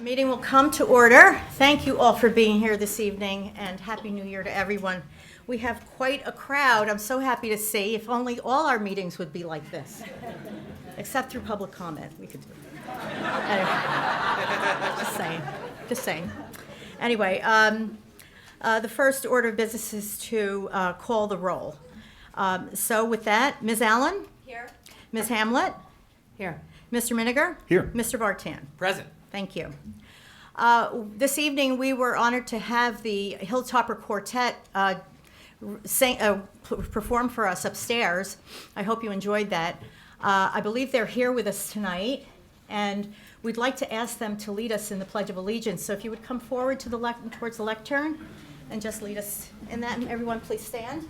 The meeting will come to order. Thank you all for being here this evening, and Happy New Year to everyone. We have quite a crowd. I'm so happy to see. If only all our meetings would be like this, except through public comment. We could do it. Anyway, just saying. Anyway, the first order of business is to call the roll. So with that, Ms. Allen? Here. Ms. Hamlet? Here. Mr. Miniger? Here. Mr. Vartan? Present. Thank you. This evening, we were honored to have the Hilltopper Quartet perform for us upstairs. I hope you enjoyed that. I believe they're here with us tonight, and we'd like to ask them to lead us in the Pledge of Allegiance. So if you would come forward to towards the lectern and just lead us in that. And everyone, please stand.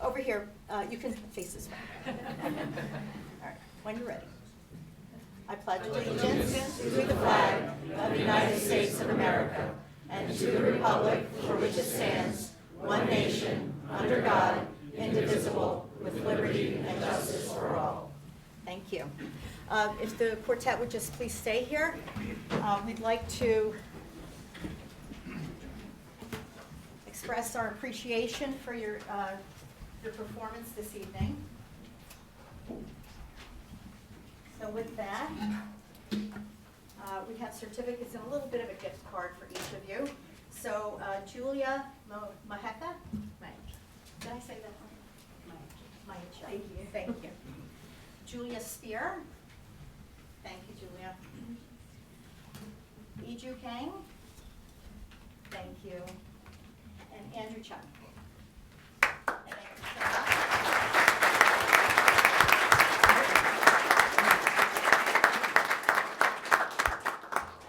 Over here, you can face this way. All right, when you're ready. I pledge allegiance to the flag of the United States of America and to the republic for which it stands, one nation, under God, indivisible, with liberty and justice for all. Thank you. If the quartet would just please stay here, we'd like to express our appreciation for your performance this evening. So with that, we have certificates and a little bit of a gift card for each of you. So Julia Maheka, did I say that right? Thank you. Thank you. Julia Spear. Thank you, Julia. Iju Kang. Thank you. And Andrew Chung. Thank you so much.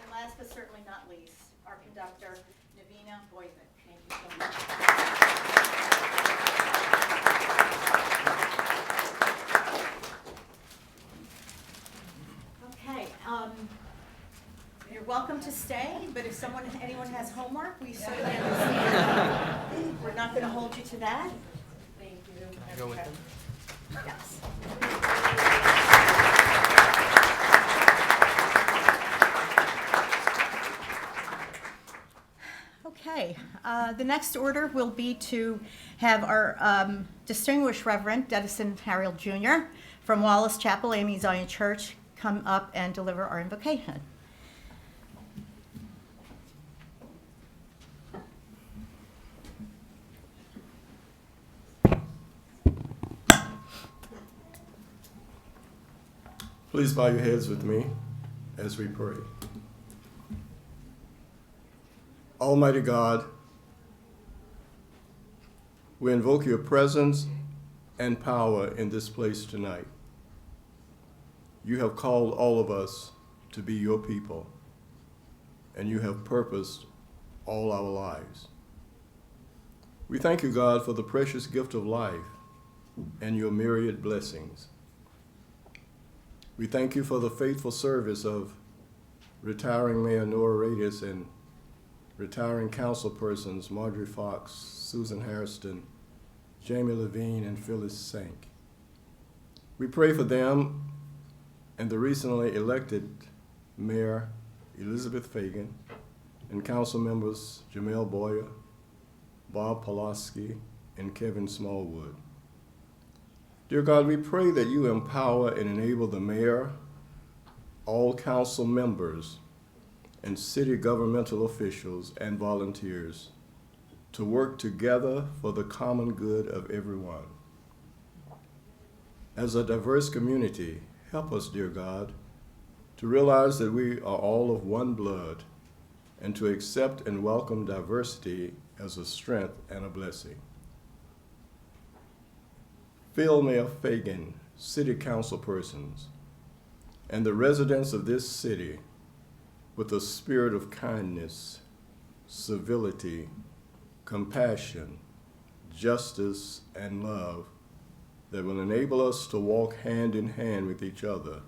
And last but certainly not least, our conductor, Navina Boyvik. Thank you so much. Okay, you're welcome to stay, but if anyone has homework, we certainly understand. We're not going to hold you to that. Thank you. Go with them. Yes. Okay, the next order will be to have our distinguished Reverend Dedison Harrell Jr. from Wallace Chapel, AME Zion Church, come up and deliver our invocation. Please bow your heads with me as we pray. Almighty God, we invoke your presence and power in this place tonight. You have called all of us to be your people, and you have purposed all our lives. We thank you, God, for the precious gift of life and your myriad blessings. We thank you for the faithful service of retiring Mayor Nora Radest and retiring council persons Marjorie Fox, Susan Hairston, Jamie Levine, and Phyllis Sank. We pray for them and the recently elected Mayor Elizabeth Fagan and council members Jamel Boyer, Bob Pulaski, and Kevin Smallwood. Dear God, we pray that you empower and enable the mayor, all council members, and city governmental officials and volunteers to work together for the common good of everyone. As a diverse community, help us, dear God, to realize that we are all of one blood and to accept and welcome diversity as a strength and a blessing. Fill Mayor Fagan, city council persons, and the residents of this city with a spirit of kindness, civility, compassion, justice, and love that will enable us to walk hand in hand with each other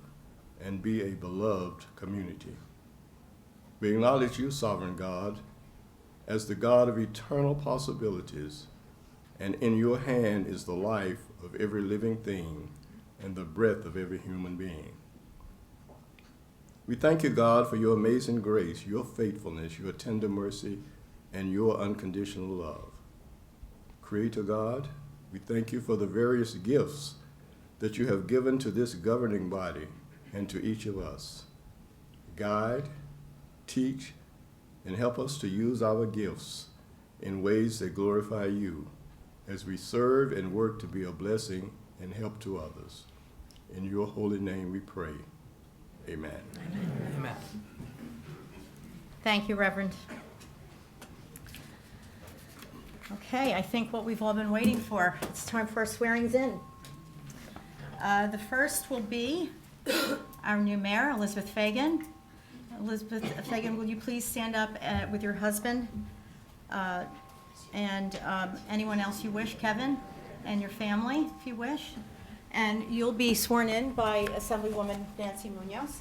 and be a beloved community. We acknowledge you, sovereign God, as the God of eternal possibilities and in your hand is the life of every living thing and the breath of every human being. We thank you, God, for your amazing grace, your faithfulness, your tender mercy, and your unconditional love. Creator God, we thank you for the various gifts that you have given to this governing body and to each of us. Guide, teach, and help us to use our gifts in ways that glorify you as we serve and work to be a blessing and help to others. In your holy name we pray. Amen. Amen. Thank you, Reverend. Okay, I think what we've all been waiting for. It's time for our swearings-in. The first will be our new mayor, Elizabeth Fagan. Elizabeth Fagan, will you please stand up with your husband and anyone else you wish, Kevin, and your family, if you wish. And you'll be sworn in by Assemblywoman Nancy Munoz.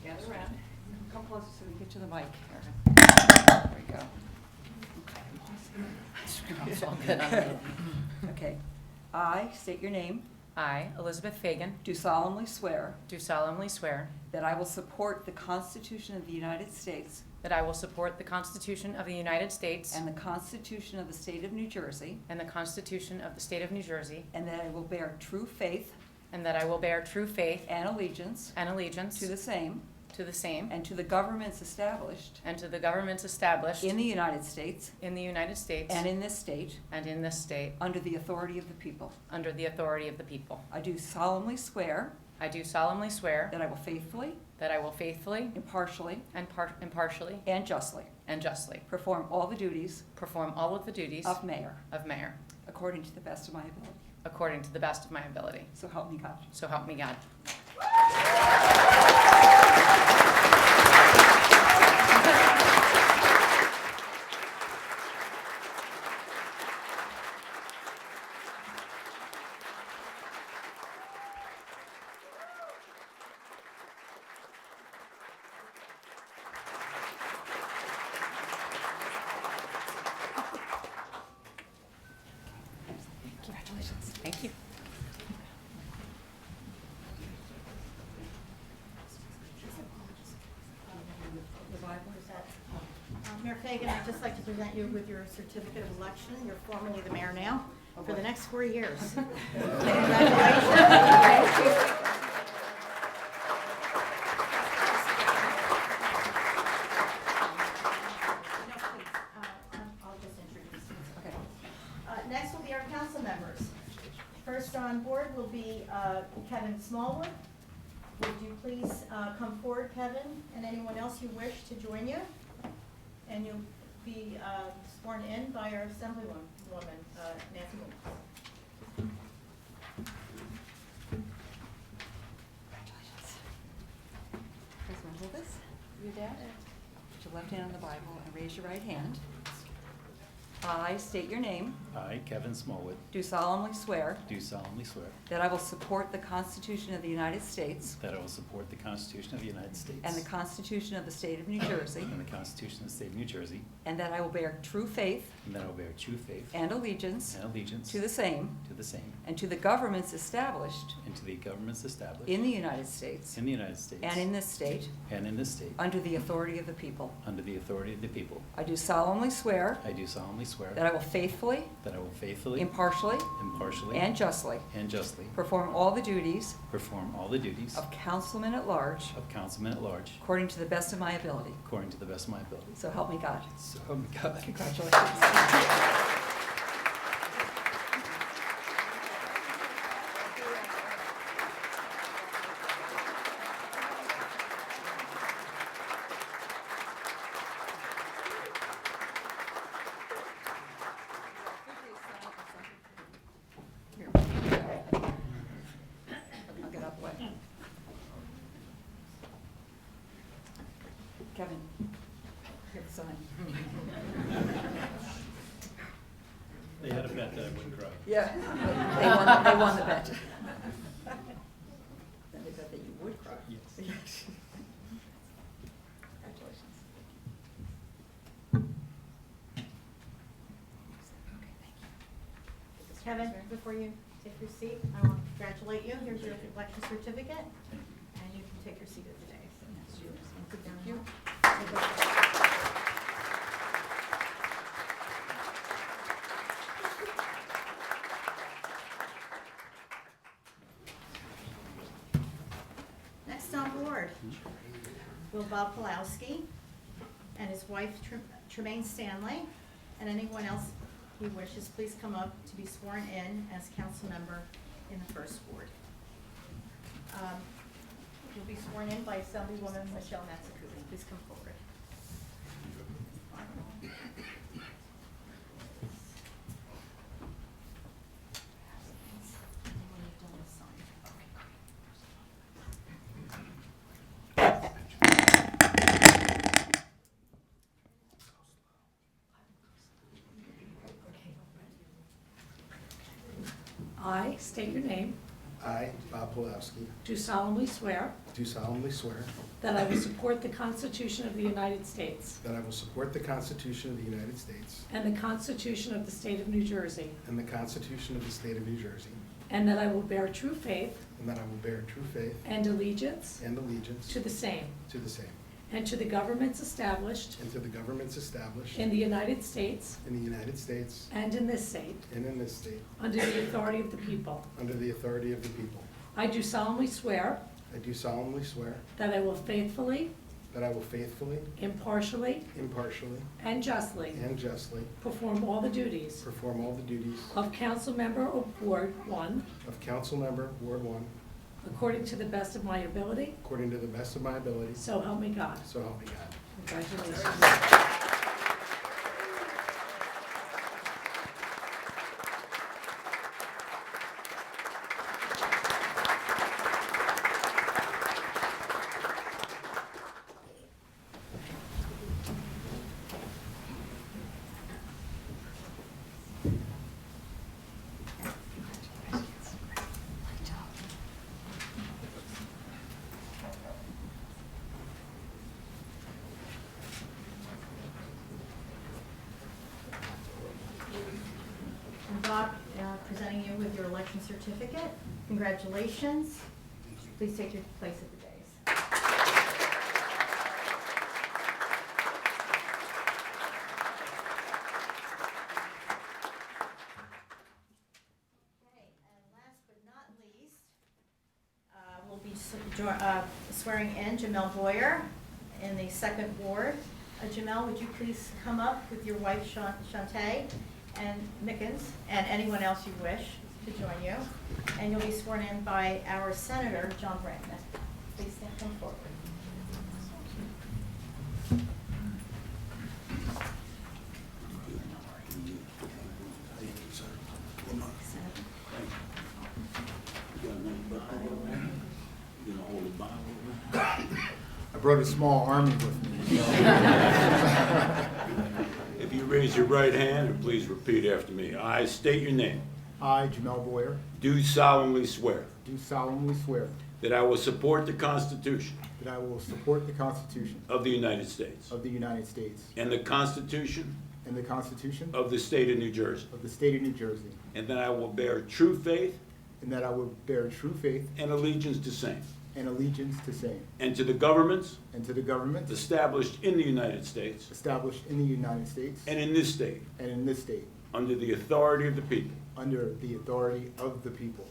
Gather around. Come closer so we get to the mic. There we go. It's all good. Okay. I state your name. I, Elizabeth Fagan, Do solemnly swear do solemnly swear that I will support the Constitution of the United States that I will support the Constitution of the United States and the Constitution of the State of New Jersey, and the Constitution of the State of New Jersey, and that I will bear true faith and that I will bear true faith and allegiance and allegiance to the same and to the governments established to the governments established in the United States in the United States and in this state and in this state under the authority of the people. under the authority of the people. I do solemnly swear I do solemnly swear that I will faithfully, that I will faithfully impartially, and impartially and justly and justly perform all the duties perform all of the duties of mayor of mayor according to the best of my ability. according to the best of my ability. So help me God. So help me God. Congratulations. Thank you. The Bible. Mayor Fagan, I'd just like to present you with your certificate of election. You're formally the mayor now for the next 4 years. Congratulations. I'll just introduce you. Okay. Next will be our council members. First on board will be Kevin Smallwood. Would you please come forward, Kevin, and anyone else you wish to join you? And you'll be sworn in by our Assemblywoman, Nancy Williams. Congratulations. Please hold this. Your dad. Put your left hand on the Bible and raise your right hand. I state your name. I, Kevin Smallwood, Do solemnly swear do solemnly swear that I will support the Constitution of the United States that I will support the Constitution of the United States and the Constitution of the State of New Jersey, and the Constitution of the State of New Jersey, and that I will bear true faith and that I will bear true faith and allegiance and allegiance to the same and to the governments established to the governments established in the United States in the United States and in this state under under the authority of the people. the authority of the people. I do solemnly swear I do solemnly swear that I will faithfully, that I will faithfully, impartially, impartially, and justly and justly perform all the duties perform all the duties of councilman at large of councilman at large according to the best of my ability. according to the best of my ability. So help me God. So help me God. Congratulations. Here. I'll get out the way. Kevin, here, sign. bet that I wouldn't cry. Yeah. They won the bet. Then they bet that you would cry. Yes. Congratulations. Kevin, before you take your seat, I want to congratulate you. Here's your election certificate, and you can take your seat at the dais. And that's yours. And sit down here. Next on board, Will Bob Pulowski and his wife Tremaine Stanley, and anyone else who wishes, please come up to be sworn in as council member in the first ward. You'll be sworn in by Assemblywoman Michelle Matsukubi. Please come forward. I state your name, I, Bob Pulowski, do solemnly swear do solemnly swear that I will support the Constitution of the United States that I will support the Constitution of the United States and the Constitution of the State of New Jersey, and the Constitution of the State of New Jersey, and that I will bear true faith and that I will bear true faith and allegiance and allegiance to the same, and to the governments established and to the governments established in the United States in the United States and in this state, and in this state, under the authority of the people. under the authority of the people. I do solemnly swear I do solemnly swear that I will faithfully, that I will faithfully, impartially, impartially, and justly and justly perform all the duties perform all the duties of council member of Ward 1 of council member, Ward 1, according to the best of my ability, according to the best of my abilities, so help me God. so help me God. Congratulations. And Bob, presenting you with your election certificate. Congratulations. Please take your place at the dais. Okay, and last but not least, we'll be swearing in Jamel Boyer in the second ward. Jamel, would you please come up with your wife Shantae and Mickens, and anyone else you wish to join you. And you'll be sworn in by our Senator, John Brandon. Please stand come forward. I brought a small army with me. If you raise your right hand and please repeat after me. I state your name. I, Jamel Boyer, Do solemnly swear do solemnly swear that I will support the Constitution that I will support the Constitution of the United States of the United States and the Constitution and the Constitution of the State of New Jersey, of the State of New Jersey, and that I will bear true faith and that I will bear true faith and allegiance to same, and allegiance to same, and to the governments and to the government established in the United States established in the United States and in this state, and in this state, under the authority of the people. under the authority of the people.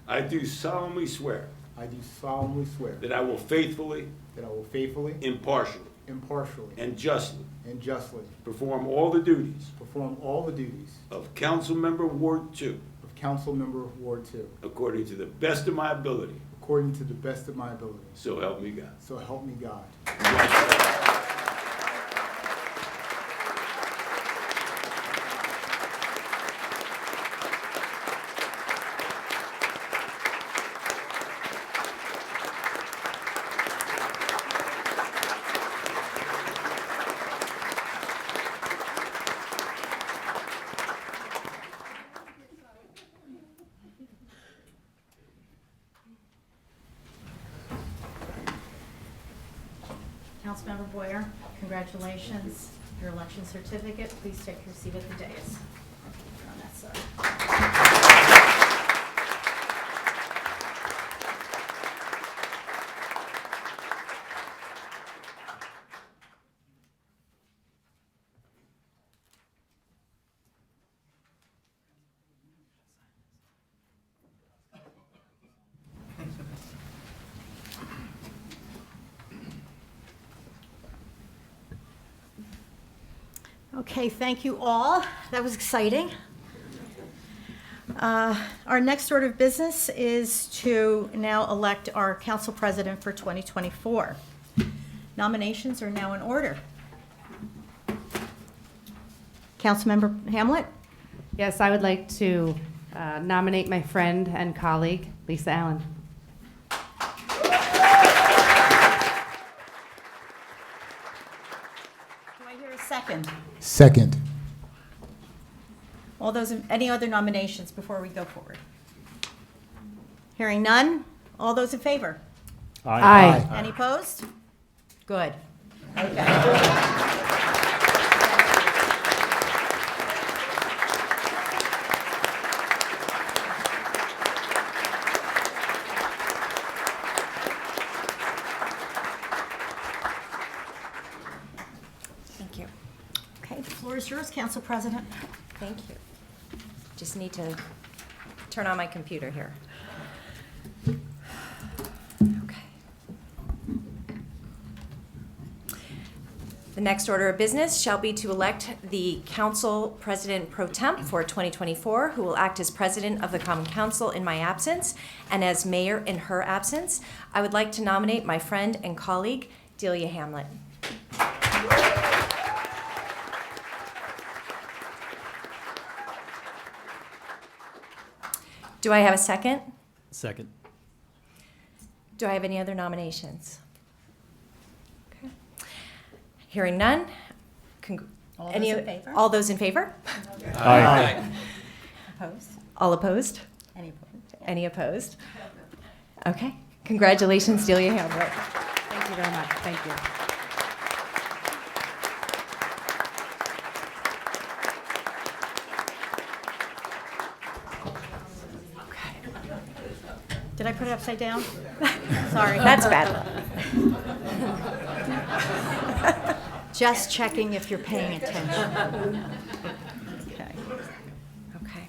I do solemnly swear I do solemnly swear that I will faithfully, that I will faithfully, impartially, impartially, and justly and justly perform all the duties perform all the duties of Councilmember Ward 2 of Council Member of Ward 2, according to the best of my ability. according to the best of my ability. So help me God. So help me God. Councilmember Boyer, congratulations. Your election certificate. Please take your seat at the dais. On that side. Okay, thank you all. That was exciting. Our next order of business is to now elect our council president for 2024. Nominations are now in order. Councilmember Hamlet? Yes, I would like to nominate my friend and colleague, Lisa Allen. Do I hear a second? Second. All those, any other nominations before we go forward? Hearing none, all those in favor? Aye. Any opposed? Good. Okay. Thank you. Okay, the floor is yours, Council President. Thank you. Just need to turn on my computer here. Okay. The next order of business shall be to elect the Council President Pro Temp for 2024, who will act as President of the Common Council in my absence and as Mayor in her absence. I would like to nominate my friend and colleague, Delia Hamlet. Do I have a second? Second. Do I have any other nominations? Okay. Hearing none. All those in favor? All those in favor? Aye. Opposed? All opposed? Any opposed? Any opposed? Okay. Congratulations, Delia Hamlet. Thank you very much. Thank you. Did I put it upside down? Sorry. That's bad. Just checking if you're paying attention. Okay. Okay.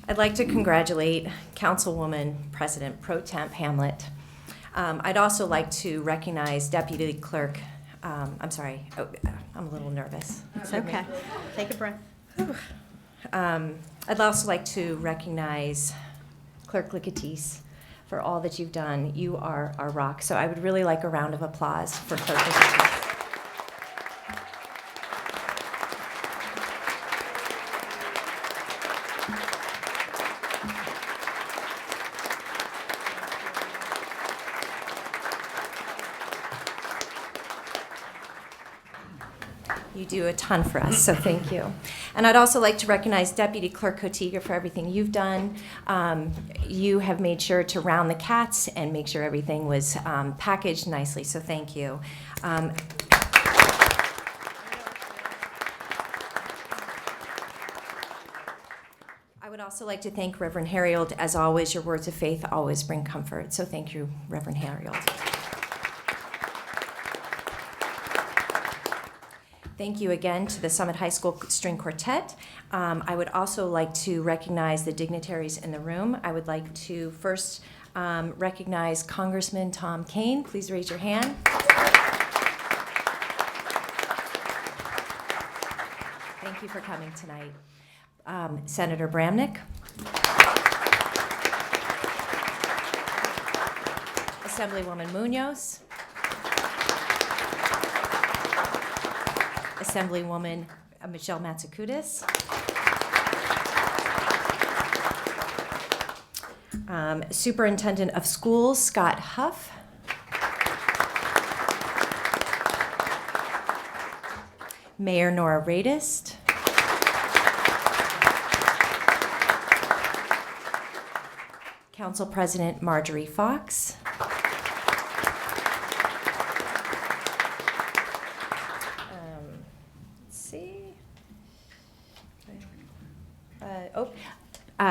I'd like to congratulate Councilwoman President Pro Temp Hamlet. I'd also like to recognize Deputy Clerk, I'm sorry, I'm a little nervous. It's okay. Take a breath. I'd also like to recognize Clerk Licatis for all that you've done. You are our rock. So I would really like a round of applause for Clerk Licatis. You do a ton for us, so thank you. And I'd also like to recognize Deputy Clerk Kotiga for everything you've done. You have made sure to round the cats and make sure everything was packaged nicely, so thank you. I would also like to thank Reverend Harrield. As always, your words of faith always bring comfort, so thank you, Reverend Harrield. Thank you again to the Summit High School String Quartet. I would also like to recognize the dignitaries in the room. I would like to first recognize Congressman Tom Kane. Please raise your hand. Thank you for coming tonight. Senator Bramnick. Assemblywoman Munoz. Assemblywoman Michelle Matsakudis. Superintendent of Schools Scott Huff. Mayor Nora Radest. Council President Marjorie Fox.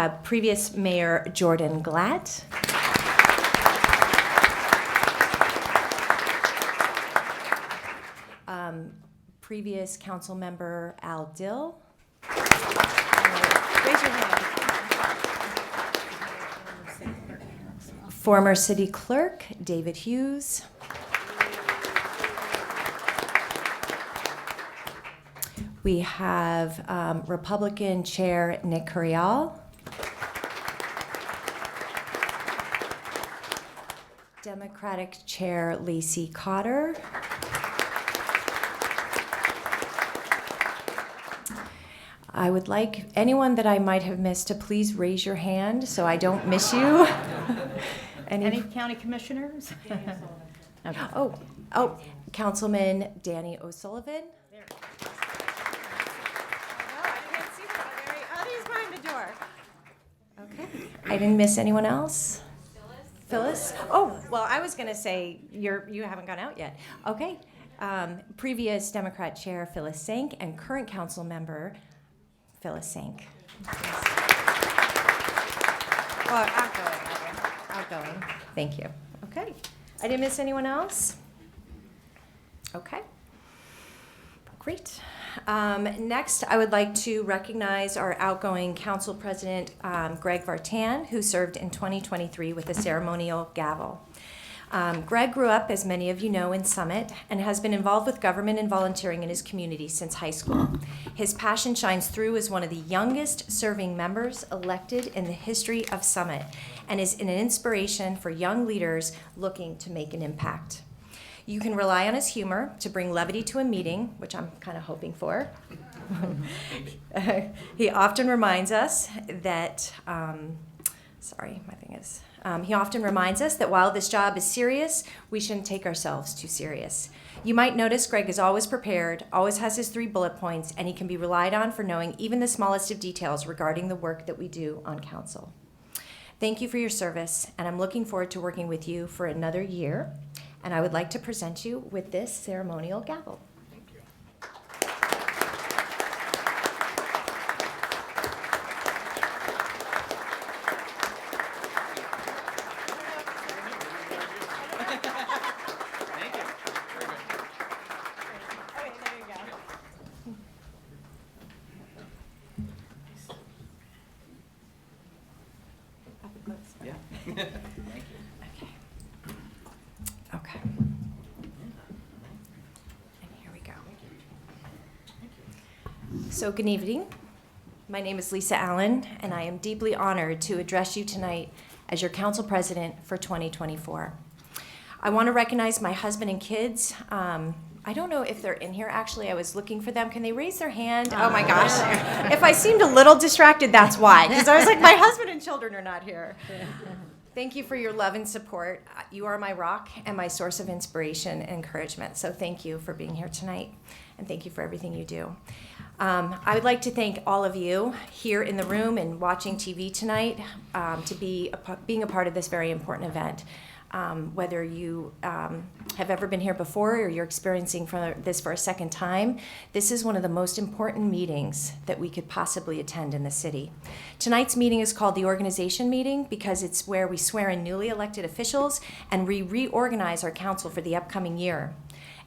previous Mayor Jordan Glatt. Previous council member Al Dill. Raise your hand. Former city clerk David Hughes. We have Republican Chair Nick Curial. Democratic Chair Lacey Cotter. I would like anyone that I might have missed to please raise your hand so I don't miss you. Any county commissioners? Okay. Oh, Councilman Danny O'Sullivan. He's behind the door. Okay. I didn't miss anyone else? Phyllis? Oh, well, I was going to say you haven't gone out yet. Okay. Previous Democrat Chair Phyllis Sank and current council member Phyllis Sank. Well, outgoing. Thank you. Okay. I didn't miss anyone else? Okay. Great. Next, I would like to recognize our outgoing council president, Greg Vartan, who served in 2023 with the ceremonial gavel. Greg grew up, as many of you know, in Summit and has been involved with government and volunteering in his community since high school. His passion shines through as one of the youngest serving members elected in the history of Summit and is an inspiration for young leaders looking to make an impact. You can rely on his humor to bring levity to a meeting, which I'm kind of hoping for. He often reminds us that, he often reminds us that while this job is serious, we shouldn't take ourselves too serious. You might notice Greg is always prepared, always has his 3 bullet points, and he can be relied on for knowing even the smallest of details regarding the work that we do on council. Thank you for your service, and I'm looking forward to working with you for another year. And I would like to present you with this ceremonial gavel. Okay. And here we go. So good evening. My name is Lisa Allen, and I am deeply honored to address you tonight as your council president for 2024. I want to recognize my husband and kids. I don't know if they're in here. Actually, I was looking for them. Can they raise their hand? Oh my gosh. If I seemed a little distracted, that's why. Because I was like, my husband and children are not here. Thank you for your love and support. You are my rock and my source of inspiration and encouragement. So thank you for being here tonight, and thank you for everything you do. I would like to thank all of you here in the room and watching TV tonight to being a part of this very important event. Whether you have ever been here before or you're experiencing this for a second time, this is one of the most important meetings that we could possibly attend in the city. Tonight's meeting is called the organization meeting because it's where we swear in newly elected officials and we reorganize our council for the upcoming year.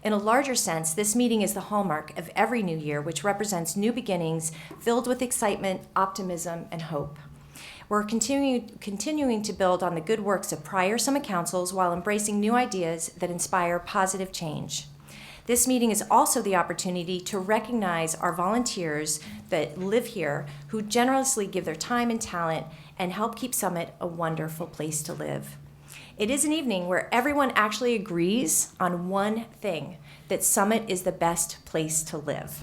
In a larger sense, this meeting is the hallmark of every new year, which represents new beginnings filled with excitement, optimism, and hope. We're continuing to build on the good works of prior Summit councils while embracing new ideas that inspire positive change. This meeting is also the opportunity to recognize our volunteers that live here who generously give their time and talent and help keep Summit a wonderful place to live. It is an evening where everyone actually agrees on one thing, that Summit is the best place to live.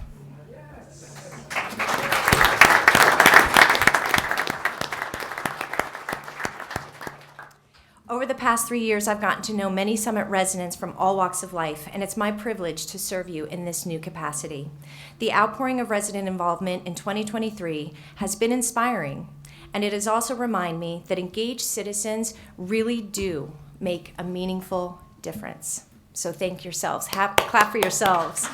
Over the past 3 years, I've gotten to know many Summit residents from all walks of life, and it's my privilege to serve you in this new capacity. The outpouring of resident involvement in 2023 has been inspiring, and it has also reminded me that engaged citizens really do make a meaningful difference. So thank yourselves. Clap for yourselves.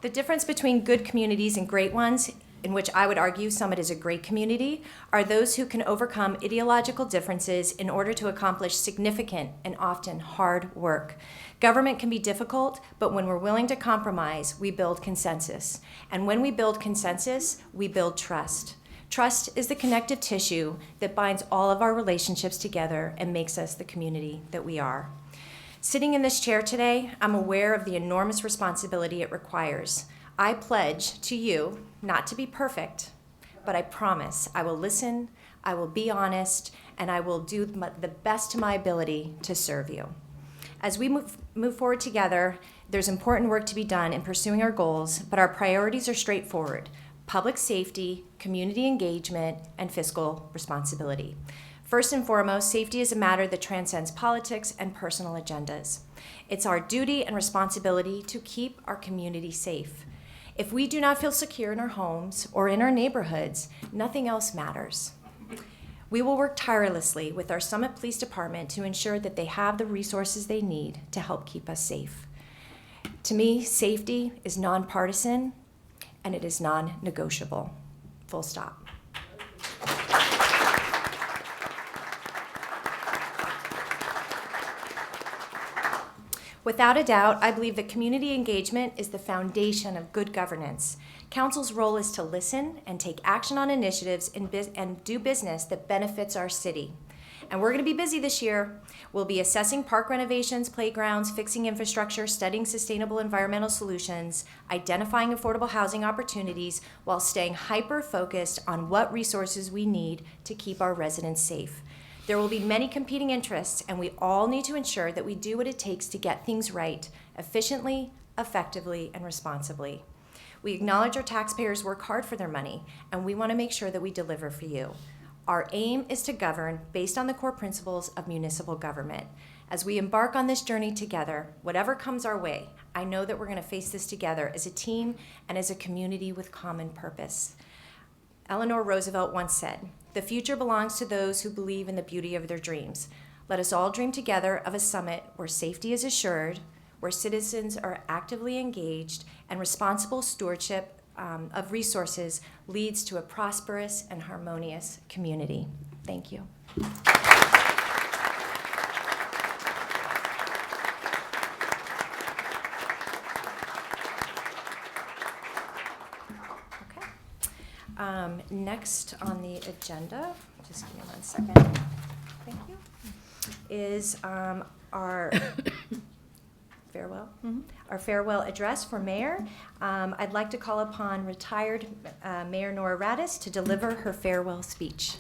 The difference between good communities and great ones, in which I would argue Summit is a great community, are those who can overcome ideological differences in order to accomplish significant and often hard work. Government can be difficult, but when we're willing to compromise, we build consensus. And when we build consensus, we build trust. Trust is the connective tissue that binds all of our relationships together and makes us the community that we are. Sitting in this chair today, I'm aware of the enormous responsibility it requires. I pledge to you not to be perfect, but I promise I will listen, I will be honest, and I will do the best to my ability to serve you. As we move forward together, there's important work to be done in pursuing our goals, but our priorities are straightforward: public safety, community engagement, and fiscal responsibility. First and foremost, safety is a matter that transcends politics and personal agendas. It's our duty and responsibility to keep our community safe. If we do not feel secure in our homes or in our neighborhoods, nothing else matters. We will work tirelessly with our Summit Police Department to ensure that they have the resources they need to help keep us safe. To me, safety is nonpartisan and it is non-negotiable. Full stop. Without a doubt, I believe that community engagement is the foundation of good governance. Council's role is to listen and take action on initiatives and do business that benefits our city. And we're going to be busy this year. We'll be assessing park renovations, playgrounds, fixing infrastructure, studying sustainable environmental solutions, identifying affordable housing opportunities, while staying hyper-focused on what resources we need to keep our residents safe. There will be many competing interests, and we all need to ensure that we do what it takes to get things right, efficiently, effectively, and responsibly. We acknowledge our taxpayers work hard for their money, and we want to make sure that we deliver for you. Our aim is to govern based on the core principles of municipal government. As we embark on this journey together, whatever comes our way, I know that we're going to face this together as a team and as a community with common purpose. Eleanor Roosevelt once said, "The future belongs to those who believe in the beauty of their dreams." Let us all dream together of a summit where safety is assured, where citizens are actively engaged, and responsible stewardship of resources leads to a prosperous and harmonious community. Thank you. Next on the agenda, just give me 1 second, thank you, is our farewell, our farewell address for Mayor. I'd like to call upon retired Mayor Nora Radest to deliver her farewell speech.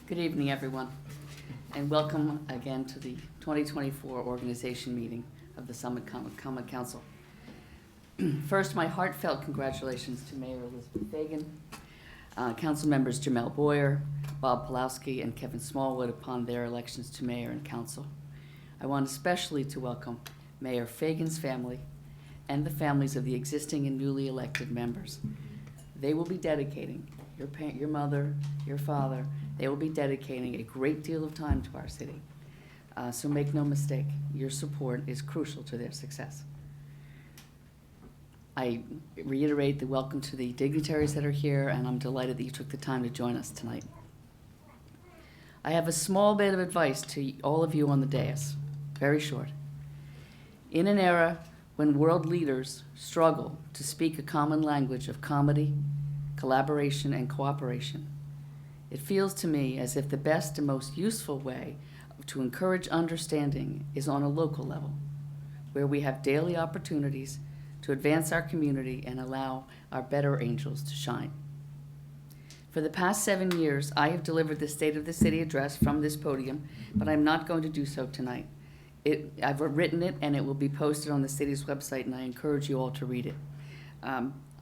Good evening, everyone, and welcome again to the 2024 organization meeting of the Summit Common Council. First, my heartfelt congratulations to Mayor Elizabeth Fagan, Councilmembers Jamel Boyer, Bob Pulowski, and Kevin Smallwood upon their elections to mayor and council. I want especially to welcome Mayor Fagan's family and the families of the existing and newly elected members. They will be dedicating, your mother, your father, they will be dedicating a great deal of time to our city. So make no mistake, your support is crucial to their success. I reiterate the welcome to the dignitaries that are here, and I'm delighted that you took the time to join us tonight. I have a small bit of advice to all of you on the dais, very short. In an era when world leaders struggle to speak a common language of comedy, collaboration, and cooperation, it feels to me as if the best and most useful way to encourage understanding is on a local level, where we have daily opportunities to advance our community and allow our better angels to shine. For the past 7 years, I have delivered the State of the City address from this podium, but I'm not going to do so tonight. I've written it, and it will be posted on the city's website, and I encourage you all to read it.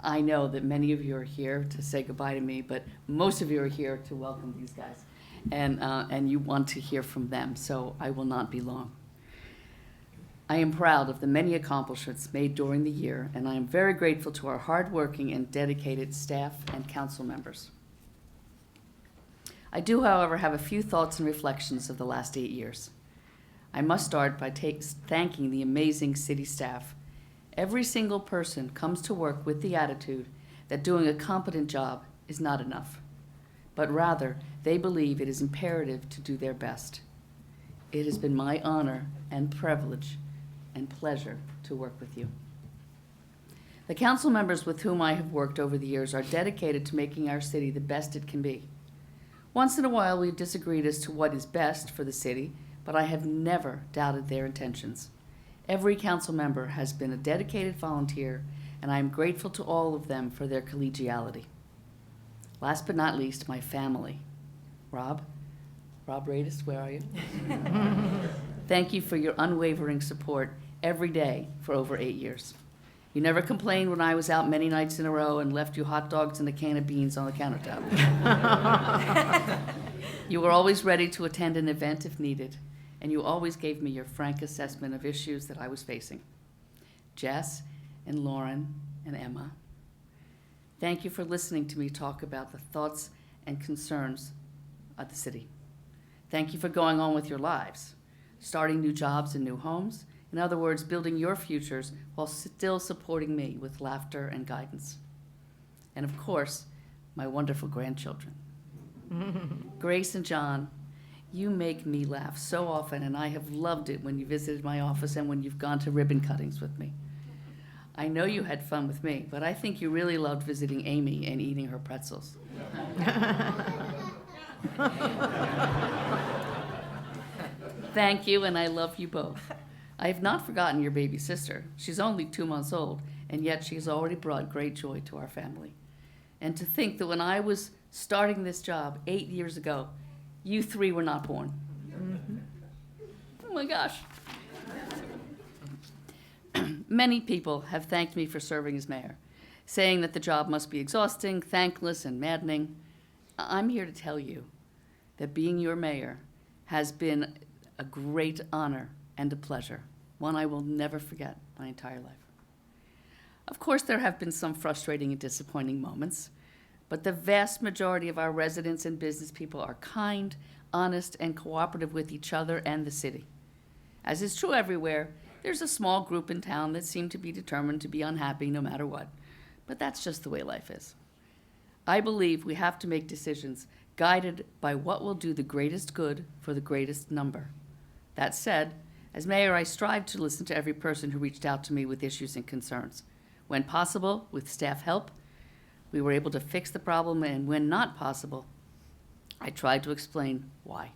I know that many of you are here to say goodbye to me, but most of you are here to welcome these guys. and you want to hear from them, so I will not be long. I am proud of the many accomplishments made during the year, and I am very grateful to our hardworking and dedicated staff and council members. I do, however, have a few thoughts and reflections of the last 8 years. I must start by thanking the amazing city staff. Every single person comes to work with the attitude that doing a competent job is not enough, but rather they believe it is imperative to do their best. It has been my honor and privilege and pleasure to work with you. The council members with whom I have worked over the years are dedicated to making our city the best it can be. Once in a while, we've disagreed as to what is best for the city, but I have never doubted their intentions. Every council member has been a dedicated volunteer, and I am grateful to all of them for their collegiality. Last but not least, my family. Rob Radest, where are you? Thank you for your unwavering support every day for over 8 years. You never complained when I was out many nights in a row and left you hot dogs and a can of beans on the countertop. You were always ready to attend an event if needed, and you always gave me your frank assessment of issues that I was facing. Jess and Lauren and Emma, thank you for listening to me talk about the thoughts and concerns of the city. Thank you for going on with your lives, starting new jobs and new homes. In other words, building your futures while still supporting me with laughter and guidance. And of course, my wonderful grandchildren. Grace and John, you make me laugh so often, and I have loved it when you visited my office and when you've gone to ribbon cuttings with me. I know you had fun with me, but I think you really loved visiting Amy and eating her pretzels. Thank you, and I love you both. I have not forgotten your baby sister. She's only 2 months old, and yet she has already brought great joy to our family. And to think that when I was starting this job 8 years ago, you 3 were not born. Mm-hmm. Oh my gosh. Many people have thanked me for serving as mayor, saying that the job must be exhausting, thankless, and maddening. I'm here to tell you that being your mayor has been a great honor and a pleasure, one I will never forget my entire life. Of course, there have been some frustrating and disappointing moments, but the vast majority of our residents and business people are kind, honest, and cooperative with each other and the city. As is true everywhere, there's a small group in town that seem to be determined to be unhappy no matter what, but that's just the way life is. I believe we have to make decisions guided by what will do the greatest good for the greatest number. That said, as mayor, I strive to listen to every person who reached out to me with issues and concerns. When possible, with staff help, we were able to fix the problem, and when not possible, I tried to explain why.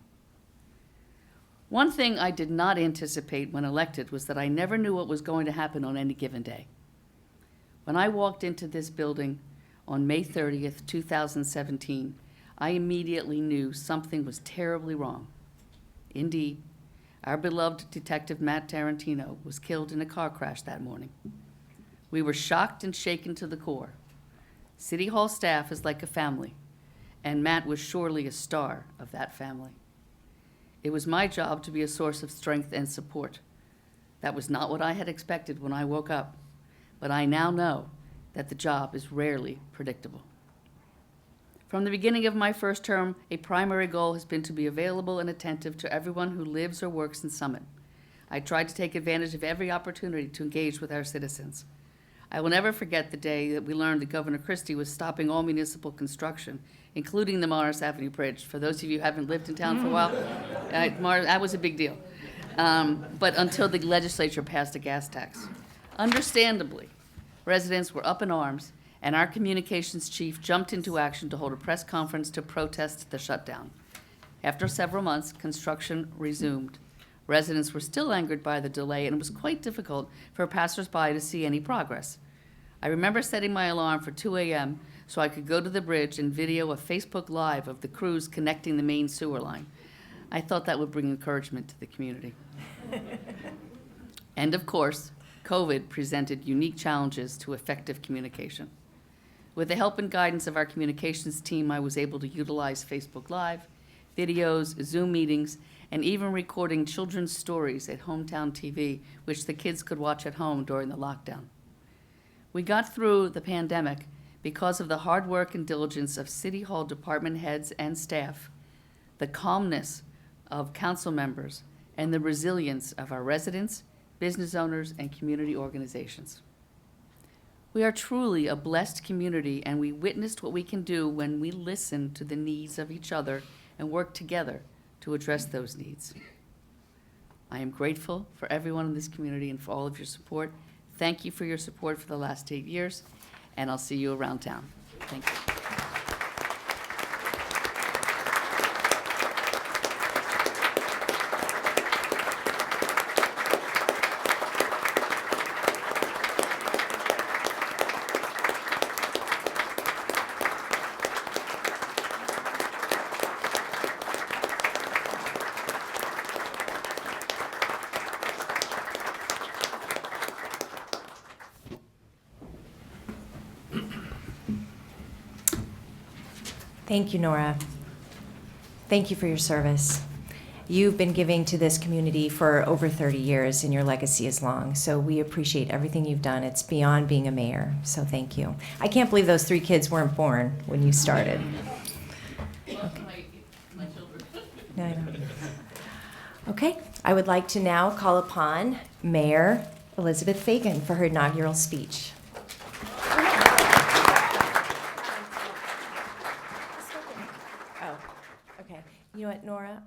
One thing I did not anticipate when elected was that I never knew what was going to happen on any given day. When I walked into this building on May 30th, 2017, I immediately knew something was terribly wrong. Indeed, our beloved Detective Matt Tarantino was killed in a car crash that morning. We were shocked and shaken to the core. City Hall staff is like a family, and Matt was surely a star of that family. It was my job to be a source of strength and support. That was not what I had expected when I woke up, but I now know that the job is rarely predictable. From the beginning of my first term, a primary goal has been to be available and attentive to everyone who lives or works in Summit. I tried to take advantage of every opportunity to engage with our citizens. I will never forget the day that we learned that Governor Christie was stopping all municipal construction, including the Morris Avenue Bridge. For those of you who haven't lived in town for a while, that was a big deal. But until the legislature passed a gas tax. Understandably, residents were up in arms, and our communications chief jumped into action to hold a press conference to protest the shutdown. After several months, construction resumed. Residents were still angered by the delay, and it was quite difficult for passersby to see any progress. I remember setting my alarm for 2 a.m. so I could go to the bridge and video a Facebook Live of the crews connecting the main sewer line. I thought that would bring encouragement to the community. And of course, COVID presented unique challenges to effective communication. With the help and guidance of our communications team, I was able to utilize Facebook Live, videos, Zoom meetings, and even recording children's stories at Hometown TV, which the kids could watch at home during the lockdown. We got through the pandemic because of the hard work and diligence of City Hall department heads and staff, the calmness of council members, and the resilience of our residents, business owners, and community organizations. We are truly a blessed community, and we witnessed what we can do when we listen to the needs of each other and work together to address those needs. I am grateful for everyone in this community and for all of your support. Thank you for your support for the last 8 years, and I'll see you around town. Thank you. Thank you, Nora. Thank you for your service. You've been giving to this community for over 30 years, and your legacy is long. So we appreciate everything you've done. It's beyond being a mayor, so thank you. I can't believe those 3 kids weren't born when you started. Okay. My children. No, I know. Okay, I would like to now call upon Mayor Elizabeth Fagan for her inaugural speech. Oh, okay. You know what, Nora?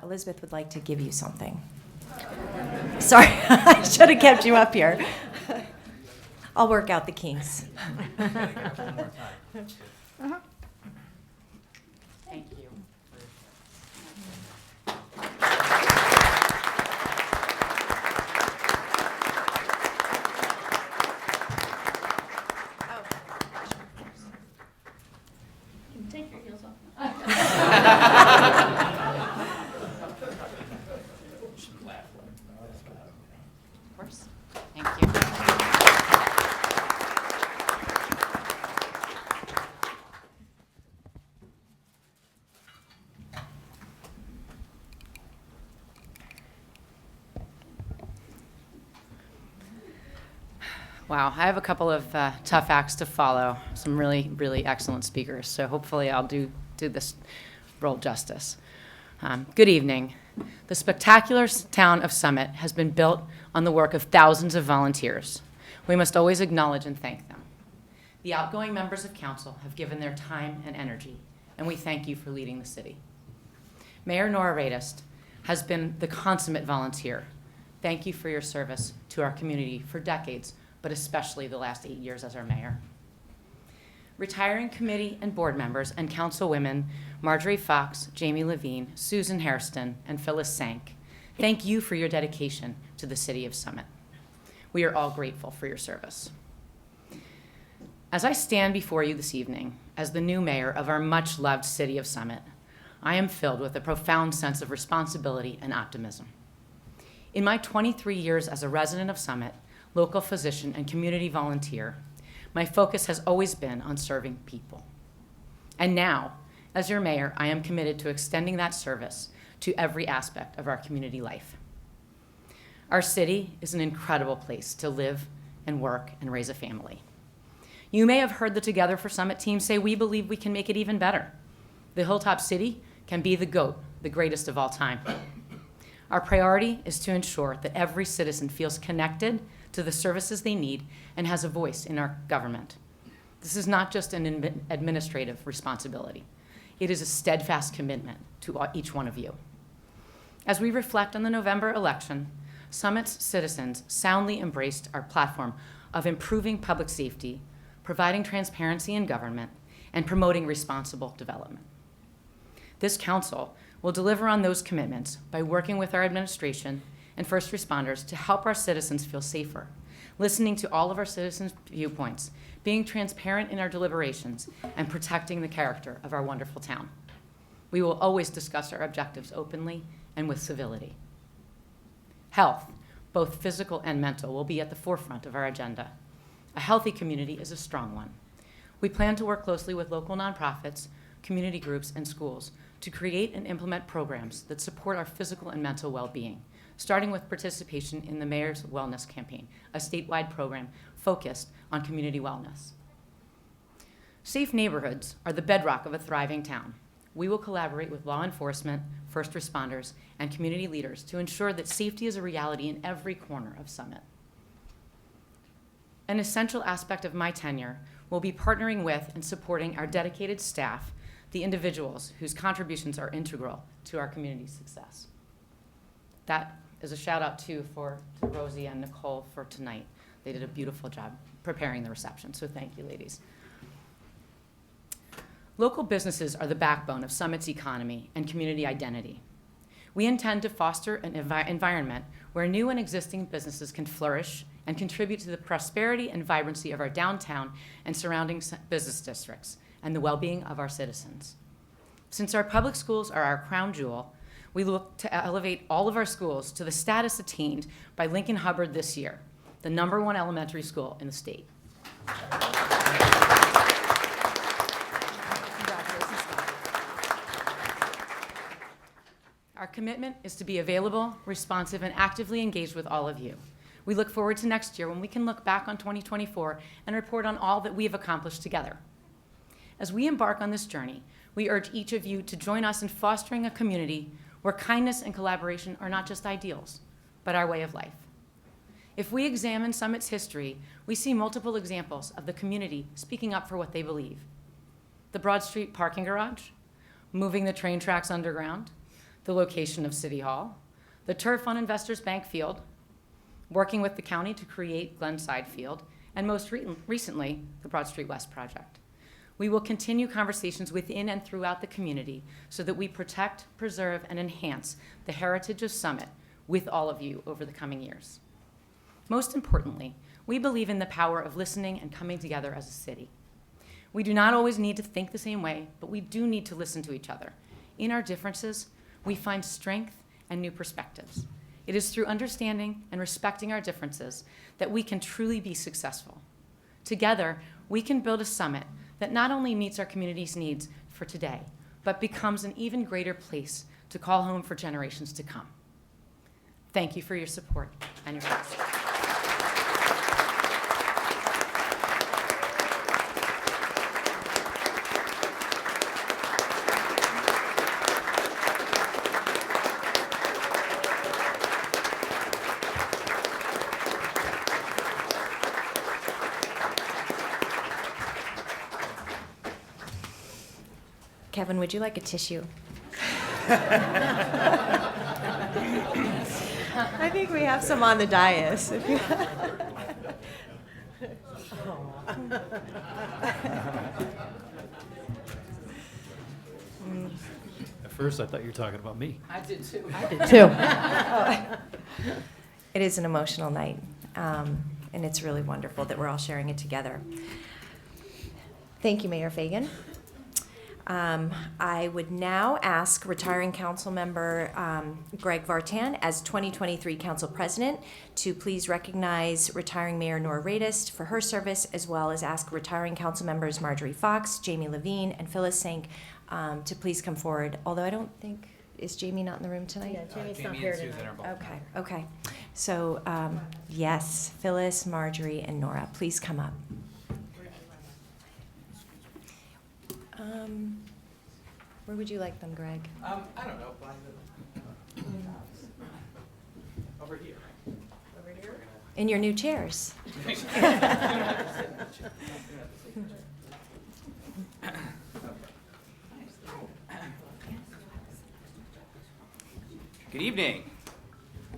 Elizabeth would like to give you something. Sorry, I should have kept you up here. I'll work out the kinks. Thank you. Take your heels off. Of course. Thank you. Wow, I have a couple of tough acts to follow, some really, really excellent speakers, so hopefully I'll do this role justice. Good evening. The spectacular town of Summit has been built on the work of thousands of volunteers. We must always acknowledge and thank them. The outgoing members of council have given their time and energy, and we thank you for leading the city. Mayor Nora Radest has been the consummate volunteer. Thank you for your service to our community for decades, but especially the last 8 years as our mayor. Retiring committee and board members and councilwomen Marjorie Fox, Jamie Levine, Susan Hairston, and Phyllis Sank, thank you for your dedication to the city of Summit. We are all grateful for your service. As I stand before you this evening as the new mayor of our much-loved city of Summit, I am filled with a profound sense of responsibility and optimism. In my 23 years as a resident of Summit, local physician, and community volunteer, my focus has always been on serving people. And now, as your mayor, I am committed to extending that service to every aspect of our community life. Our city is an incredible place to live and work and raise a family. You may have heard the Together for Summit team say we believe we can make it even better. The Hilltop City can be the GOAT, the greatest of all time. Our priority is to ensure that every citizen feels connected to the services they need and has a voice in our government. This is not just an administrative responsibility. It is a steadfast commitment to each one of you. As we reflect on the November election, Summit's citizens soundly embraced our platform of improving public safety, providing transparency in government, and promoting responsible development. This council will deliver on those commitments by working with our administration and first responders to help our citizens feel safer, listening to all of our citizens' viewpoints, being transparent in our deliberations, and protecting the character of our wonderful town. We will always discuss our objectives openly and with civility. Health, both physical and mental, will be at the forefront of our agenda. A healthy community is a strong one. We plan to work closely with local nonprofits, community groups, and schools to create and implement programs that support our physical and mental well-being, starting with participation in the Mayor's Wellness Campaign, a statewide program focused on community wellness. Safe neighborhoods are the bedrock of a thriving town. We will collaborate with law enforcement, first responders, and community leaders to ensure that safety is a reality in every corner of Summit. An essential aspect of my tenure will be partnering with and supporting our dedicated staff, the individuals whose contributions are integral to our community's success. That is a shout out too to Rosie and Nicole for tonight. They did a beautiful job preparing the reception, so thank you, ladies. Local businesses are the backbone of Summit's economy and community identity. We intend to foster an environment where new and existing businesses can flourish and contribute to the prosperity and vibrancy of our downtown and surrounding business districts and the well-being of our citizens. Since our public schools are our crown jewel, we look to elevate all of our schools to the status attained by Lincoln Hubbard this year, the #1 elementary school in the state. Our commitment is to be available, responsive, and actively engaged with all of you. We look forward to next year when we can look back on 2024 and report on all that we have accomplished together. As we embark on this journey, we urge each of you to join us in fostering a community where kindness and collaboration are not just ideals, but our way of life. If we examine Summit's history, we see multiple examples of the community speaking up for what they believe. The Broad Street parking garage, moving the train tracks underground, the location of City Hall, the turf on Investors Bank Field, working with the county to create Glenside Field, and most recently, the Broad Street West project. We will continue conversations within and throughout the community so that we protect, preserve, and enhance the heritage of Summit with all of you over the coming years. Most importantly, we believe in the power of listening and coming together as a city. We do not always need to think the same way, but we do need to listen to each other. In our differences, we find strength and new perspectives. It is through understanding and respecting our differences that we can truly be successful. Together, we can build a Summit that not only meets our community's needs for today, but becomes an even greater place to call home for generations to come. Thank you for your support and your trust. Kevin, would you like a tissue? I think we have some on the dais. At first, I thought you were talking about me. I did too. I did too. It is an emotional night, and it's really wonderful that we're all sharing it together. Thank you, Mayor Fagan. I would now ask retiring council member Greg Vartan as 2023 council president to please recognize retiring Mayor Nora Radest for her service, as well as ask retiring council members Marjorie Fox, Jamie Levine, and Phyllis Sink to please come forward. Although I don't think, is Jamie not in the room tonight? Yeah, Jamie's not here tonight. Okay. So, yes, Phyllis, Marjorie, and Nora, please come up. Where would you like them, Greg? I don't know. Over here. Over here? In your new chairs. Good evening.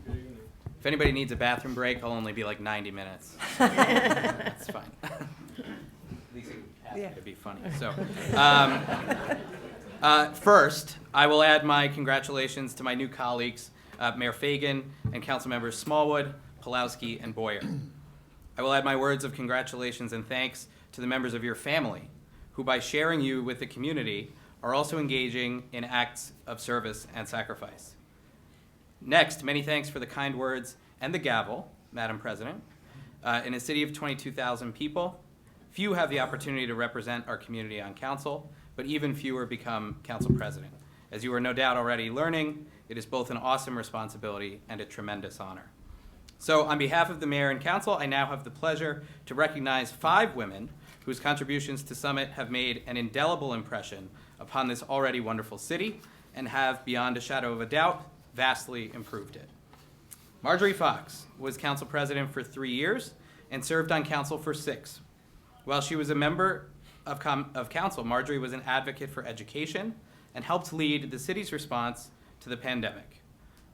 If anybody needs a bathroom break, I'll only be like 90 minutes. It's fine. At least it has to be funny. So, first, I will add my congratulations to my new colleagues, Mayor Fagan and Councilmembers Smallwood, Pulowski, and Boyer. I will add my words of congratulations and thanks to the members of your family, who by sharing you with the community are also engaging in acts of service and sacrifice. Next, many thanks for the kind words and the gavel, Madam President. In a city of 22,000 people, few have the opportunity to represent our community on council, but even fewer become council president. As you are no doubt already learning, it is both an awesome responsibility and a tremendous honor. So on behalf of the mayor and council, I now have the pleasure to recognize 5 women whose contributions to Summit have made an indelible impression upon this already wonderful city and have, beyond a shadow of a doubt, vastly improved it. Marjorie Fox was council president for 3 years and served on council for 6. While she was a member of council, Marjorie was an advocate for education and helped lead the city's response to the pandemic.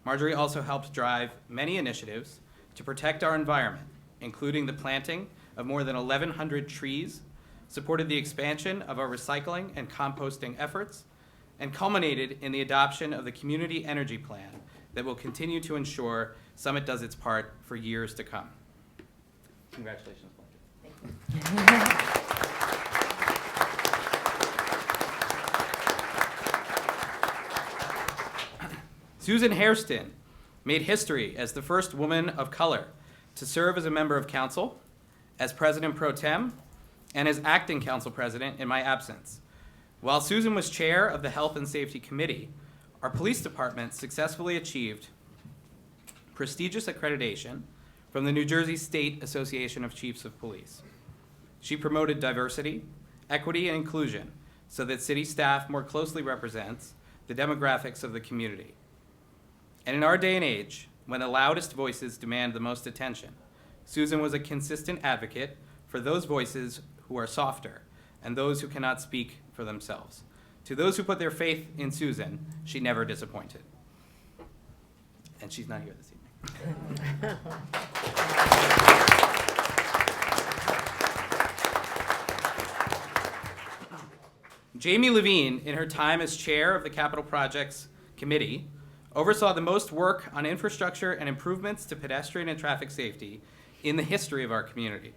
Marjorie also helped drive many initiatives to protect our environment, including the planting of more than 1,100 trees, supported the expansion of our recycling and composting efforts, and culminated in the adoption of the Community Energy Plan that will continue to ensure Summit does its part for years to come. Congratulations, Marjorie. Susan Hairston made history as the first woman of color to serve as a member of council, as president pro tem, and as acting council president in my absence. While Susan was chair of the Health and Safety Committee, our police department successfully achieved prestigious accreditation from the New Jersey State Association of Chiefs of Police. She promoted diversity, equity, and inclusion so that city staff more closely represents the demographics of the community. And in our day and age, when the loudest voices demand the most attention, Susan was a consistent advocate for those voices who are softer and those who cannot speak for themselves. To those who put their faith in Susan, she never disappointed. And she's not here this evening. Jamie Levine, in her time as chair of the Capital Projects Committee, oversaw the most work on infrastructure and improvements to pedestrian and traffic safety in the history of our community.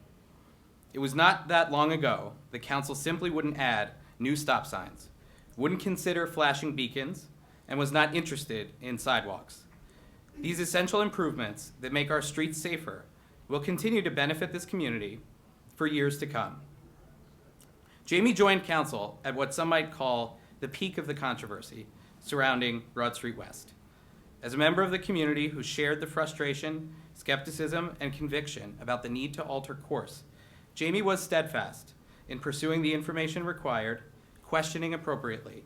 It was not that long ago the council simply wouldn't add new stop signs, wouldn't consider flashing beacons, and was not interested in sidewalks. These essential improvements that make our streets safer will continue to benefit this community for years to come. Jamie joined council at what some might call the peak of the controversy surrounding Broad Street West. As a member of the community who shared the frustration, skepticism, and conviction about the need to alter course, Jamie was steadfast in pursuing the information required, questioning appropriately,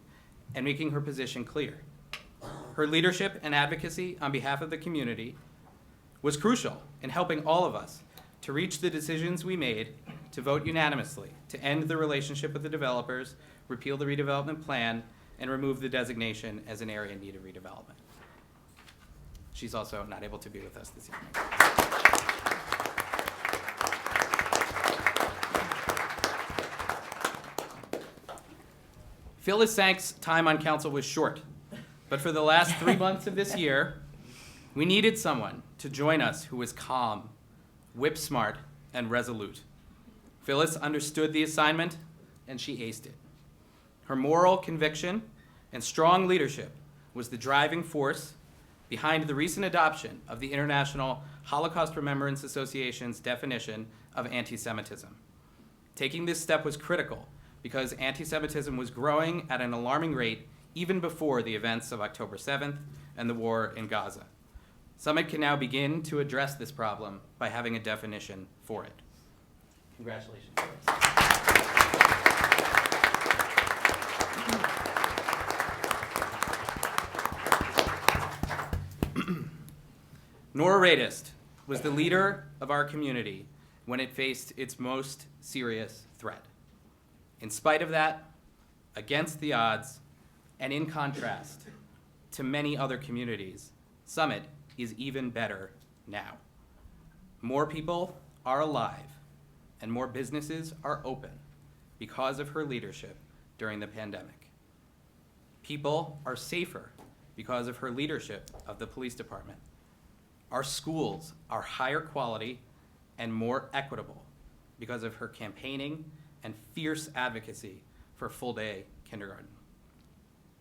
and making her position clear. Her leadership and advocacy on behalf of the community was crucial in helping all of us to reach the decisions we made to vote unanimously to end the relationship with the developers, repeal the redevelopment plan, and remove the designation as an area in need of redevelopment. She's also not able to be with us this evening. Phyllis Sank's time on council was short, but for the last 3 months of this year, we needed someone to join us who was calm, whip-smart, and resolute. Phyllis understood the assignment, and she aced it. Her moral conviction and strong leadership was the driving force behind the recent adoption of the International Holocaust Remembrance Association's definition of anti-Semitism. Taking this step was critical because anti-Semitism was growing at an alarming rate even before the events of October 7th and the war in Gaza. Summit can now begin to address this problem by having a definition for it. Congratulations. Nora Radest was the leader of our community when it faced its most serious threat. In spite of that, against the odds, and in contrast to many other communities, Summit is even better now. More people are alive, and more businesses are open because of her leadership during the pandemic. People are safer because of her leadership of the police department. Our schools are higher quality and more equitable because of her campaigning and fierce advocacy for full-day kindergarten.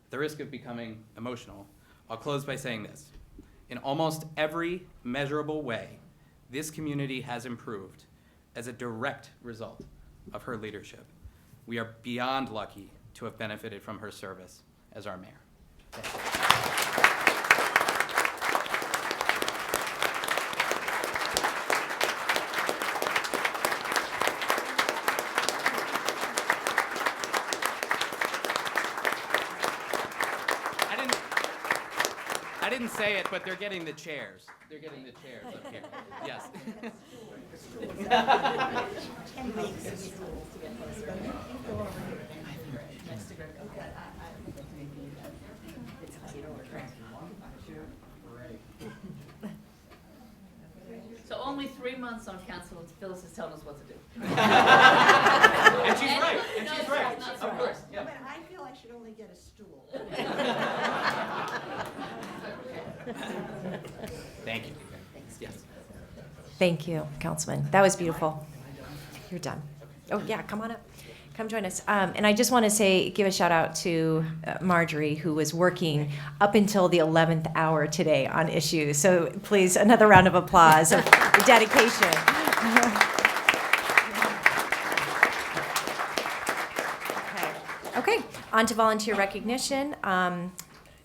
At the risk of becoming emotional, I'll close by saying this. In almost every measurable way, this community has improved as a direct result of her leadership. We are beyond lucky to have benefited from her service as our mayor. I didn't say it, but they're getting the chairs. They're getting the chairs up here. Yes. So only 3 months on council, Phyllis is telling us what to do. And she's right. And she's right. Of course. Yeah. But I feel I should only get a stool. Thank you. Yes. Thank you, Councilman. That was beautiful. You're done. Oh, yeah, come on up. Come join us. And I just want to give a shout out to Marjorie, who was working up until the 11th hour today on issues. So please, another round of applause of your dedication. Okay, on to volunteer recognition.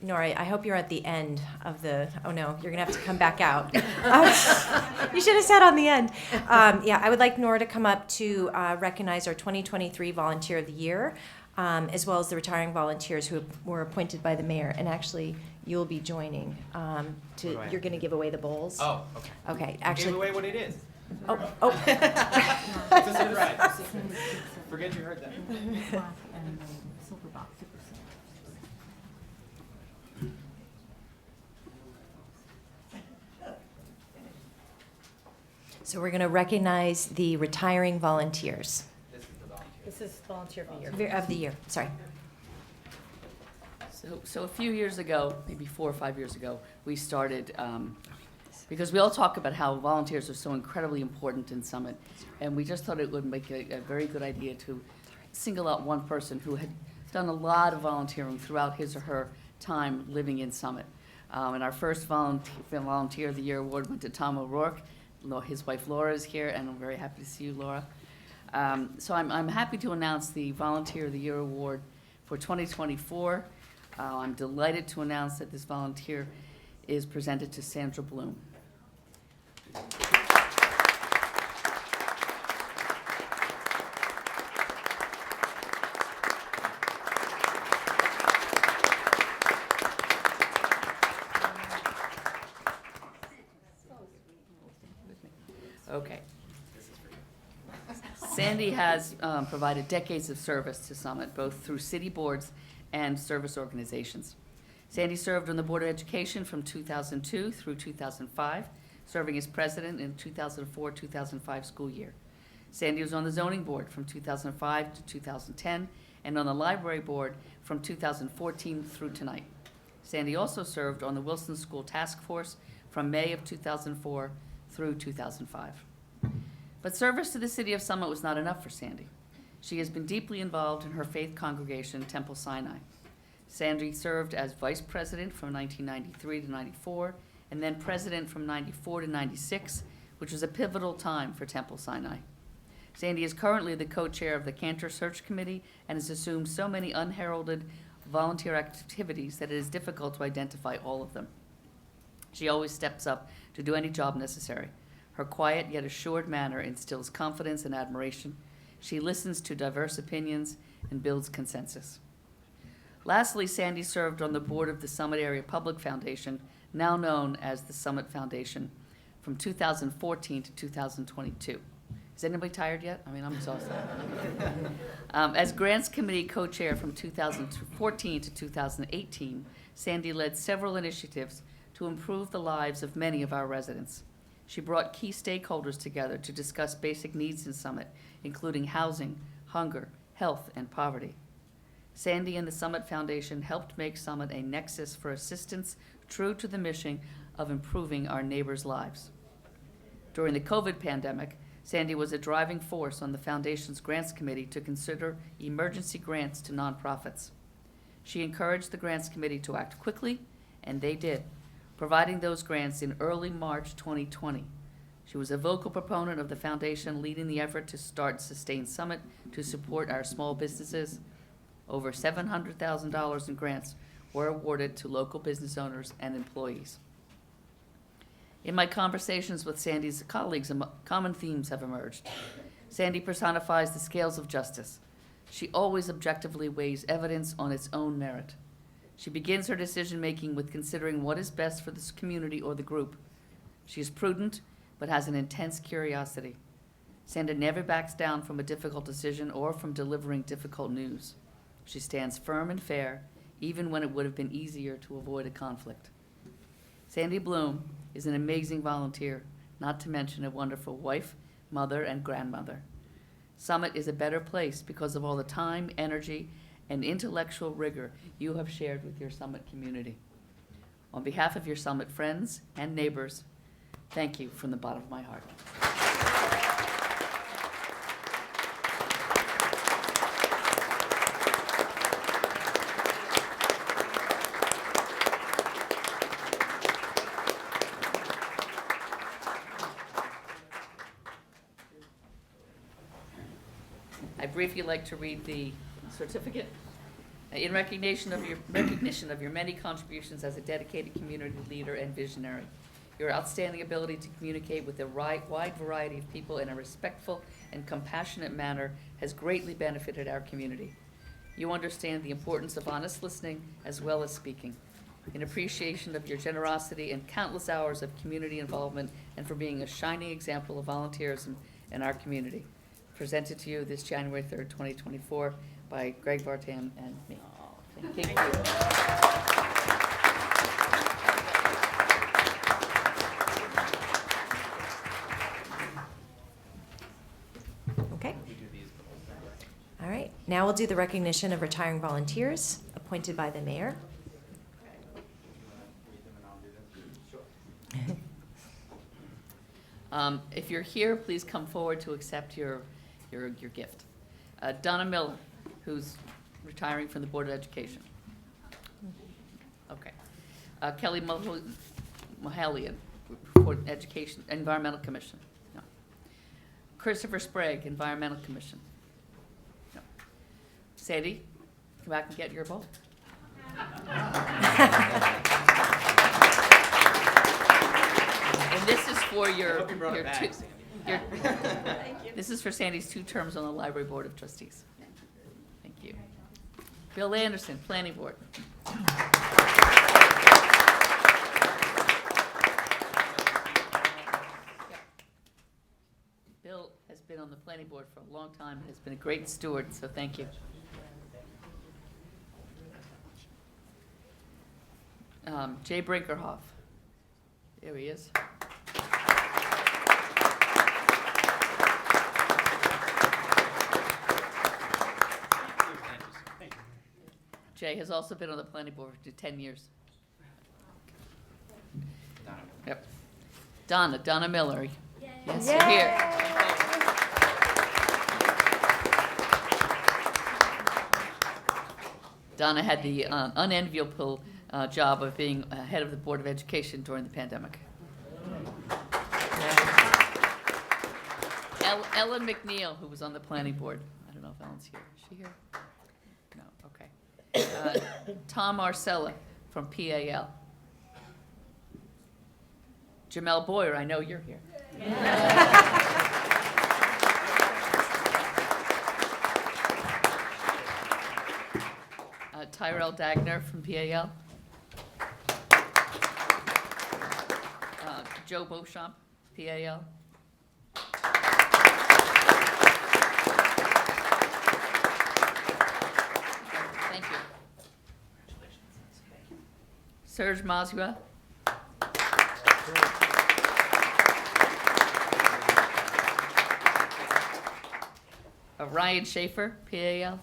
Nora, I hope you're at the end of the, oh no, you're gonna have to come back out. You should have sat on the end. Yeah, I would like Nora to come up to recognize our 2023 Volunteer of the Year, as well as the retiring volunteers who were appointed by the mayor. And actually, you'll be joining. You're gonna give away the bowls. Oh, okay. Okay, Give actually. away what it is. Oh. It's a surprise. Forget you heard that. So we're going to recognize the retiring volunteers. This is volunteer of the year. Of the year, sorry. So a few years ago, maybe 4 or 5 years ago, we started, because we all talk about how volunteers are so incredibly important in Summit, and we just thought it would make a very good idea to single out one person who had done a lot of volunteering throughout his or her time living in Summit. And our first Volunteer of the Year award went to Tom O'Rourke. His wife Laura is here, and I'm very happy to see you, Laura. So I'm happy to announce the Volunteer of the Year award for 2024. I'm delighted to announce that this volunteer is presented to Sandra Bloom. Okay. Sandy has provided decades of service to Summit, both through city boards and service organizations. Sandy served on the Board of Education from 2002 through 2005, serving as president in 2004-2005 school year. Sandy was on the zoning board from 2005 to 2010 and on the library board from 2014 through tonight. Sandy also served on the Wilson School Task Force from May of 2004 through 2005. But service to the city of Summit was not enough for Sandy. She has been deeply involved in her faith congregation, Temple Sinai. Sandy served as vice president from 1993 to 94, and then president from 94 to 96, which was a pivotal time for Temple Sinai. Sandy is currently the co-chair of the Cantor Search Committee and has assumed so many unheralded volunteer activities that it is difficult to identify all of them. She always steps up to do any job necessary. Her quiet yet assured manner instills confidence and admiration. She listens to diverse opinions and builds consensus. Lastly, Sandy served on the board of the Summit Area Public Foundation, now known as the Summit Foundation, from 2014 to 2022. Is anybody tired yet? I mean, I'm exhausted. As Grants Committee co-chair from 2014 to 2018, Sandy led several initiatives to improve the lives of many of our residents. She brought key stakeholders together to discuss basic needs in Summit, including housing, hunger, health, and poverty. Sandy and the Summit Foundation helped make Summit a nexus for assistance true to the mission of improving our neighbors' lives. During the COVID pandemic, Sandy was a driving force on the Foundation's Grants Committee to consider emergency grants to nonprofits. She encouraged the Grants Committee to act quickly, and they did, providing those grants in early March 2020. She was a vocal proponent of the Foundation leading the effort to start Sustain Summit to support our small businesses. Over $700,000 in grants were awarded to local business owners and employees. In my conversations with Sandy's colleagues, common themes have emerged. Sandy personifies the scales of justice. She always objectively weighs evidence on its own merit. She begins her decision-making with considering what is best for this community or the group. She is prudent, but has an intense curiosity. Sandy never backs down from a difficult decision or from delivering difficult news. She stands firm and fair, even when it would have been easier to avoid a conflict. Sandy Bloom is an amazing volunteer, not to mention a wonderful wife, mother, and grandmother. Summit is a better place because of all the time, energy, and intellectual rigor you have shared with your Summit community. On behalf of your Summit friends and neighbors, thank you from the bottom of my heart. I briefly like to read the certificate. In recognition of your many contributions as a dedicated community leader and visionary, your outstanding ability to communicate with a wide variety of people in a respectful and compassionate manner has greatly benefited our community. You understand the importance of honest listening as well as speaking. In appreciation of your generosity and countless hours of community involvement, and for being a shining example of volunteerism in our community. Presented to you this January 3rd, 2024 by Greg Vartan and me. Thank you. Okay. All right. Now we'll do the recognition of retiring volunteers appointed by the mayor. If you're here, please come forward to accept your gift. Donna Miller, who's retiring from the Board of Education. Okay. Kelly Mohalian, for Education, Environmental Commission. No. Christopher Sprague, Environmental Commission. No. Sadie, come back and get your vote. And this is for your this is for Sandy's 2 terms on the Library Board of Trustees. Thank you. Bill Anderson, Planning Board. Bill has been on the Planning Board for a long time and has been a great steward, so thank you. Jay Brinkerhoff. There he is. Jay has also been on the planning board for 10 years. Yep. Donna Miller. Yes, you're here. Donna had the unenviable job of being head of the Board of Education during the pandemic. Ellen McNeil, who was on the planning board. I don't know if Ellen's here. Is she here? No, okay. Tom Arcella from PAL. Jamel Boyer, I know you're here. Tyrell Dagner from PAL. Joe Beauchamp, PAL. Thank you. Serge Mazua. Ryan Schaefer, PAL.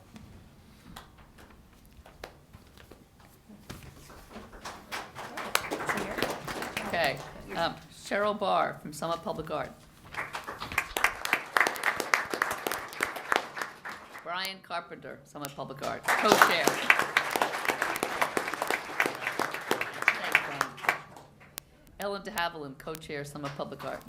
Okay. Cheryl Barr from Summit Public Art. Brian Carpenter, Summit Public Art, co-chair. Thanks, Brian. Ellen de Havilland, co-chair, Summit Public Art.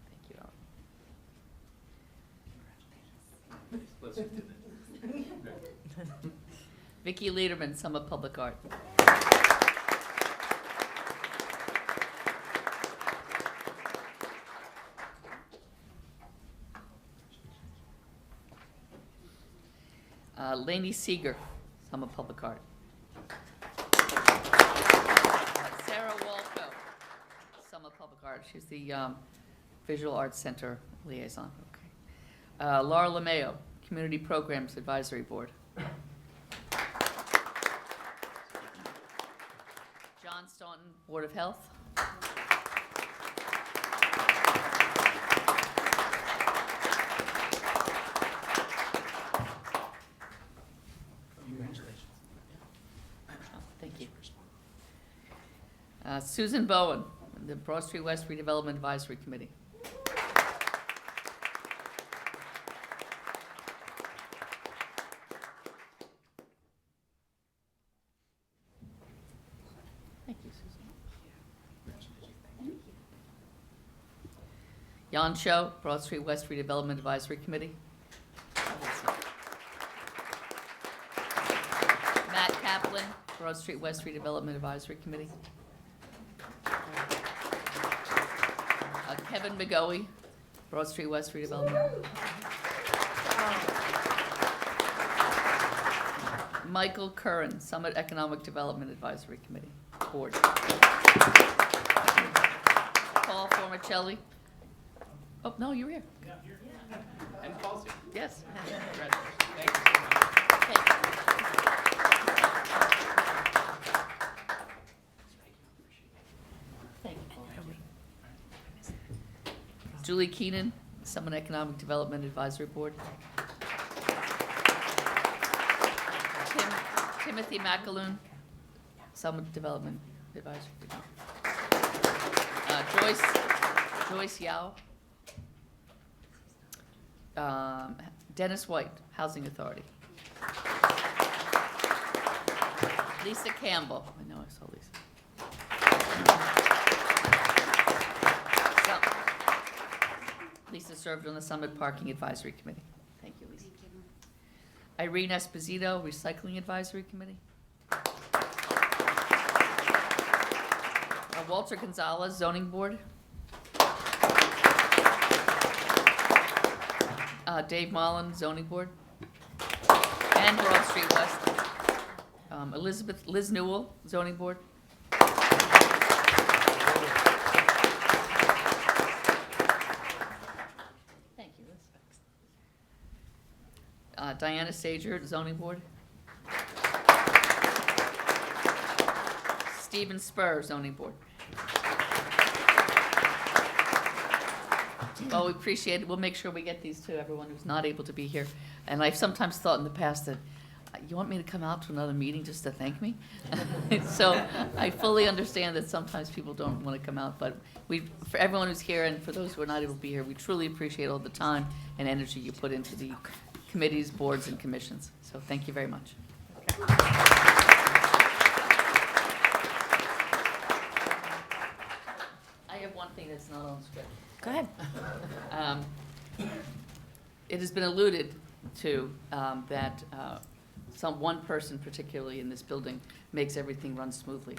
Thank you, Vicki Lederman, Summit Public Art. Lainey Seeger, Summit Public Art. Sarah Walco, Summit Public Art. She's the Visual Arts Center liaison. Okay. Laura LeMayo, Community Programs Advisory Board. John Staunton, Board of Health. Thank you. Susan Bowen, the Broad Street West Redevelopment Advisory Committee. Thank you, Susan. Jan Cho, Broad Street West Redevelopment Advisory Committee. Matt Kaplan, Broad Street West Redevelopment Advisory Committee. Kevin McGoey, Broad Street West Redevelopment. Michael Curran, Summit Economic Development Advisory Committee, Board. Paul Formicelli. Oh, no, you're here. Yeah, here. And Paul's here. Yes. Thank you so much. Thank you. Thank you, Paul. Julie Keenan, Summit Economic Development Advisory Board. Timothy McAloon, Summit Development Advisory Board. Joyce Yao. Dennis White, Housing Authority. Lisa Campbell. I know I saw Lisa. Lisa served on the Summit Parking Advisory Committee. Thank you, Lisa. Irene Esposito, Recycling Advisory Committee. Walter Gonzalez, Zoning Board. Dave Mullen, Zoning Board. And Broad Street West. Liz Newell, Zoning Board. Thank you, Liz. Diana Sager, Zoning Board. Stephen Spur, Zoning Board. Well, we appreciate it. We'll make sure we get these to everyone who's not able to be here. And I've sometimes thought in the past that, you want me to come out to another meeting just to thank me? So I fully understand that sometimes people don't want to come out, but for everyone who's here and for those who are not able to be here, we truly appreciate all the time and energy you put into the committees, boards, and commissions. So thank you very much. I have one thing that's not on script. Go ahead. It has been alluded to that one person, particularly in this building, makes everything run smoothly.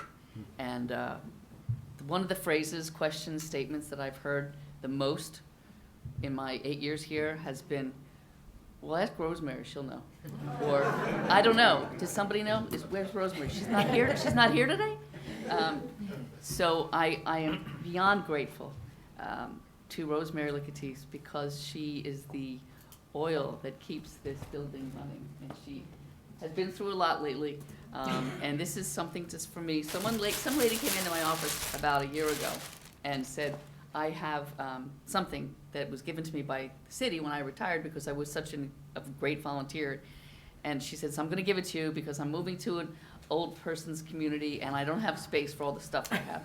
And one of the phrases, questions, statements that I've heard the most in my 8 years here has been, well, ask Rosemary, she'll know. Or, I don't know, does somebody know? Where's Rosemary? She's not here? She's not here today? So I am beyond grateful to Rosemary Licatis because she is the oil that keeps this building running. And she has been through a lot lately. And this is something just for me. Some lady came into my office about a year ago and said, I have something that was given to me by the city when I retired because I was such a great volunteer. And she said, so I'm going to give it to you because I'm moving to an old person's community and I don't have space for all the stuff I have.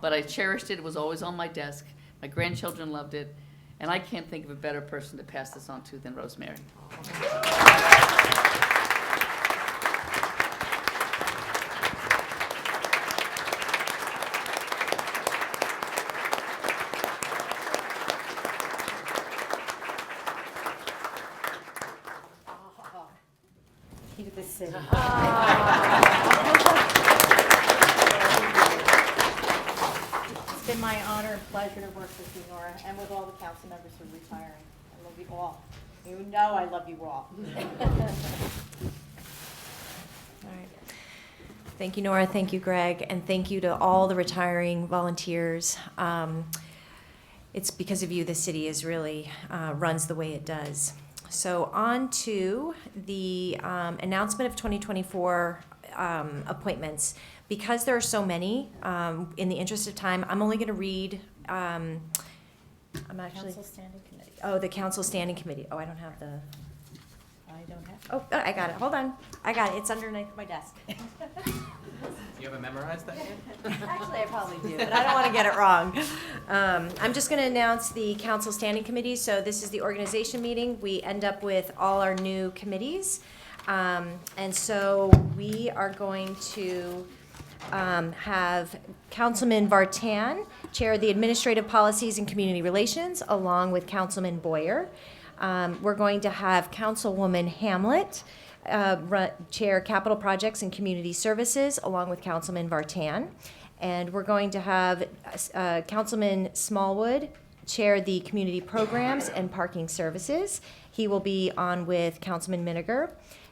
But I cherished it. It was always on my desk. My grandchildren loved it. And I can't think of a better person to pass this on to than Rosemary. Key to the city. too. It's been my honor and pleasure to work with you, Nora, and with all the council members who are retiring. I love you all. You know I love you all. All right. Thank you, Nora. Thank you, Greg. And thank you to all the retiring volunteers. It's because of you the city is really runs the way it does. So on to the announcement of 2024 appointments. Because there are so many, in the interest of time, I'm only going to read, I'm actually. Council Standing Committee. Oh, the Council Standing Committee. Oh, I don't have the. I don't have. Oh, I got it. Hold on. I got it. It's underneath my desk. You haven't memorized that yet? Actually, I probably do, but I don't want to get it wrong. I'm just going to announce the Council Standing Committee. So this is the organization meeting. We end up with all our new committees. And so we are going to have Councilman Vartan chair the Administrative Policies and Community Relations, along with Councilman Boyer. We're going to have Councilwoman Hamlet chair Capital Projects and Community Services, along with Councilman Vartan. And we're going to have Councilman Smallwood chair the Community Programs and Parking Services. He will be on with Councilman Miniger.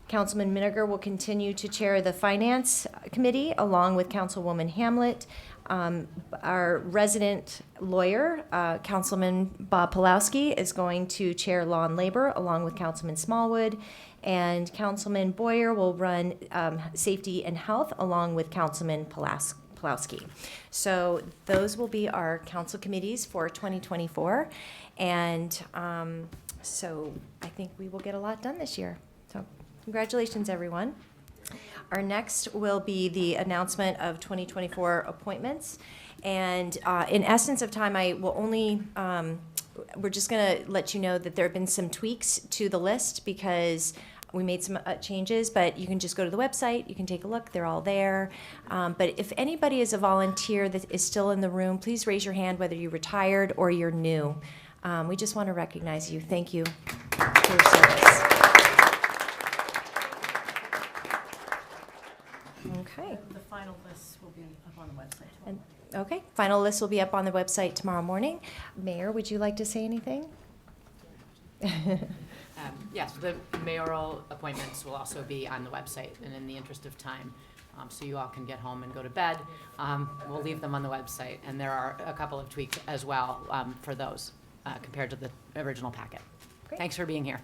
Councilman Miniger will continue to chair the Finance Committee, along with Councilwoman Hamlet. Our resident lawyer, Councilman Bob Pulowski, is going to chair Law and Labor, along with Councilman Smallwood. And Councilman Boyer will run Safety and Health, along with Councilman Pulowski. So those will be our council committees for 2024. And so I think we will get a lot done this year. So congratulations, everyone. Our next will be the announcement of 2024 appointments. And in essence of time, I will only, we're just going to let you know that there have been some tweaks to the list because we made some changes, but you can just go to the website, you can take a look, they're all there. But if anybody is a volunteer that is still in the room, please raise your hand, whether you're retired or you're new. We just want to recognize you. Thank you for your service. Okay. The final list will be up on the website tomorrow. Okay, final list will be up on the website tomorrow morning. Mayor, would you like to say anything? Yes, the mayoral appointments will also be on the website, and in the interest of time, so you all can get home and go to bed, we'll leave them on the website. And there are a couple of tweaks as well for those compared to the original packet. Great. Thanks for being here.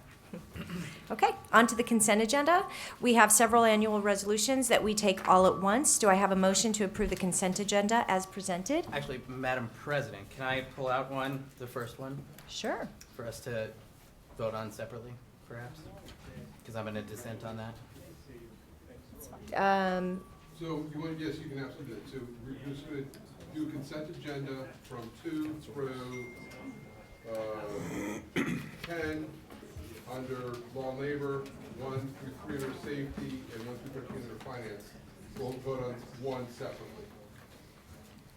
Okay, on to the consent agenda. We have several annual resolutions that we take all at once. Do I have a motion to approve the consent agenda as presented? Actually, Madam President, can I pull out one, the first one, Sure. for us to vote on separately, perhaps? Because I'm going to dissent on that. So you want, yes, you can absolutely do that. So we're just going to do a consent agenda from 2 through 10 under Law and Labor, 1 through 3 under Safety, and 1 through 13 under Finance. We'll vote on one separately.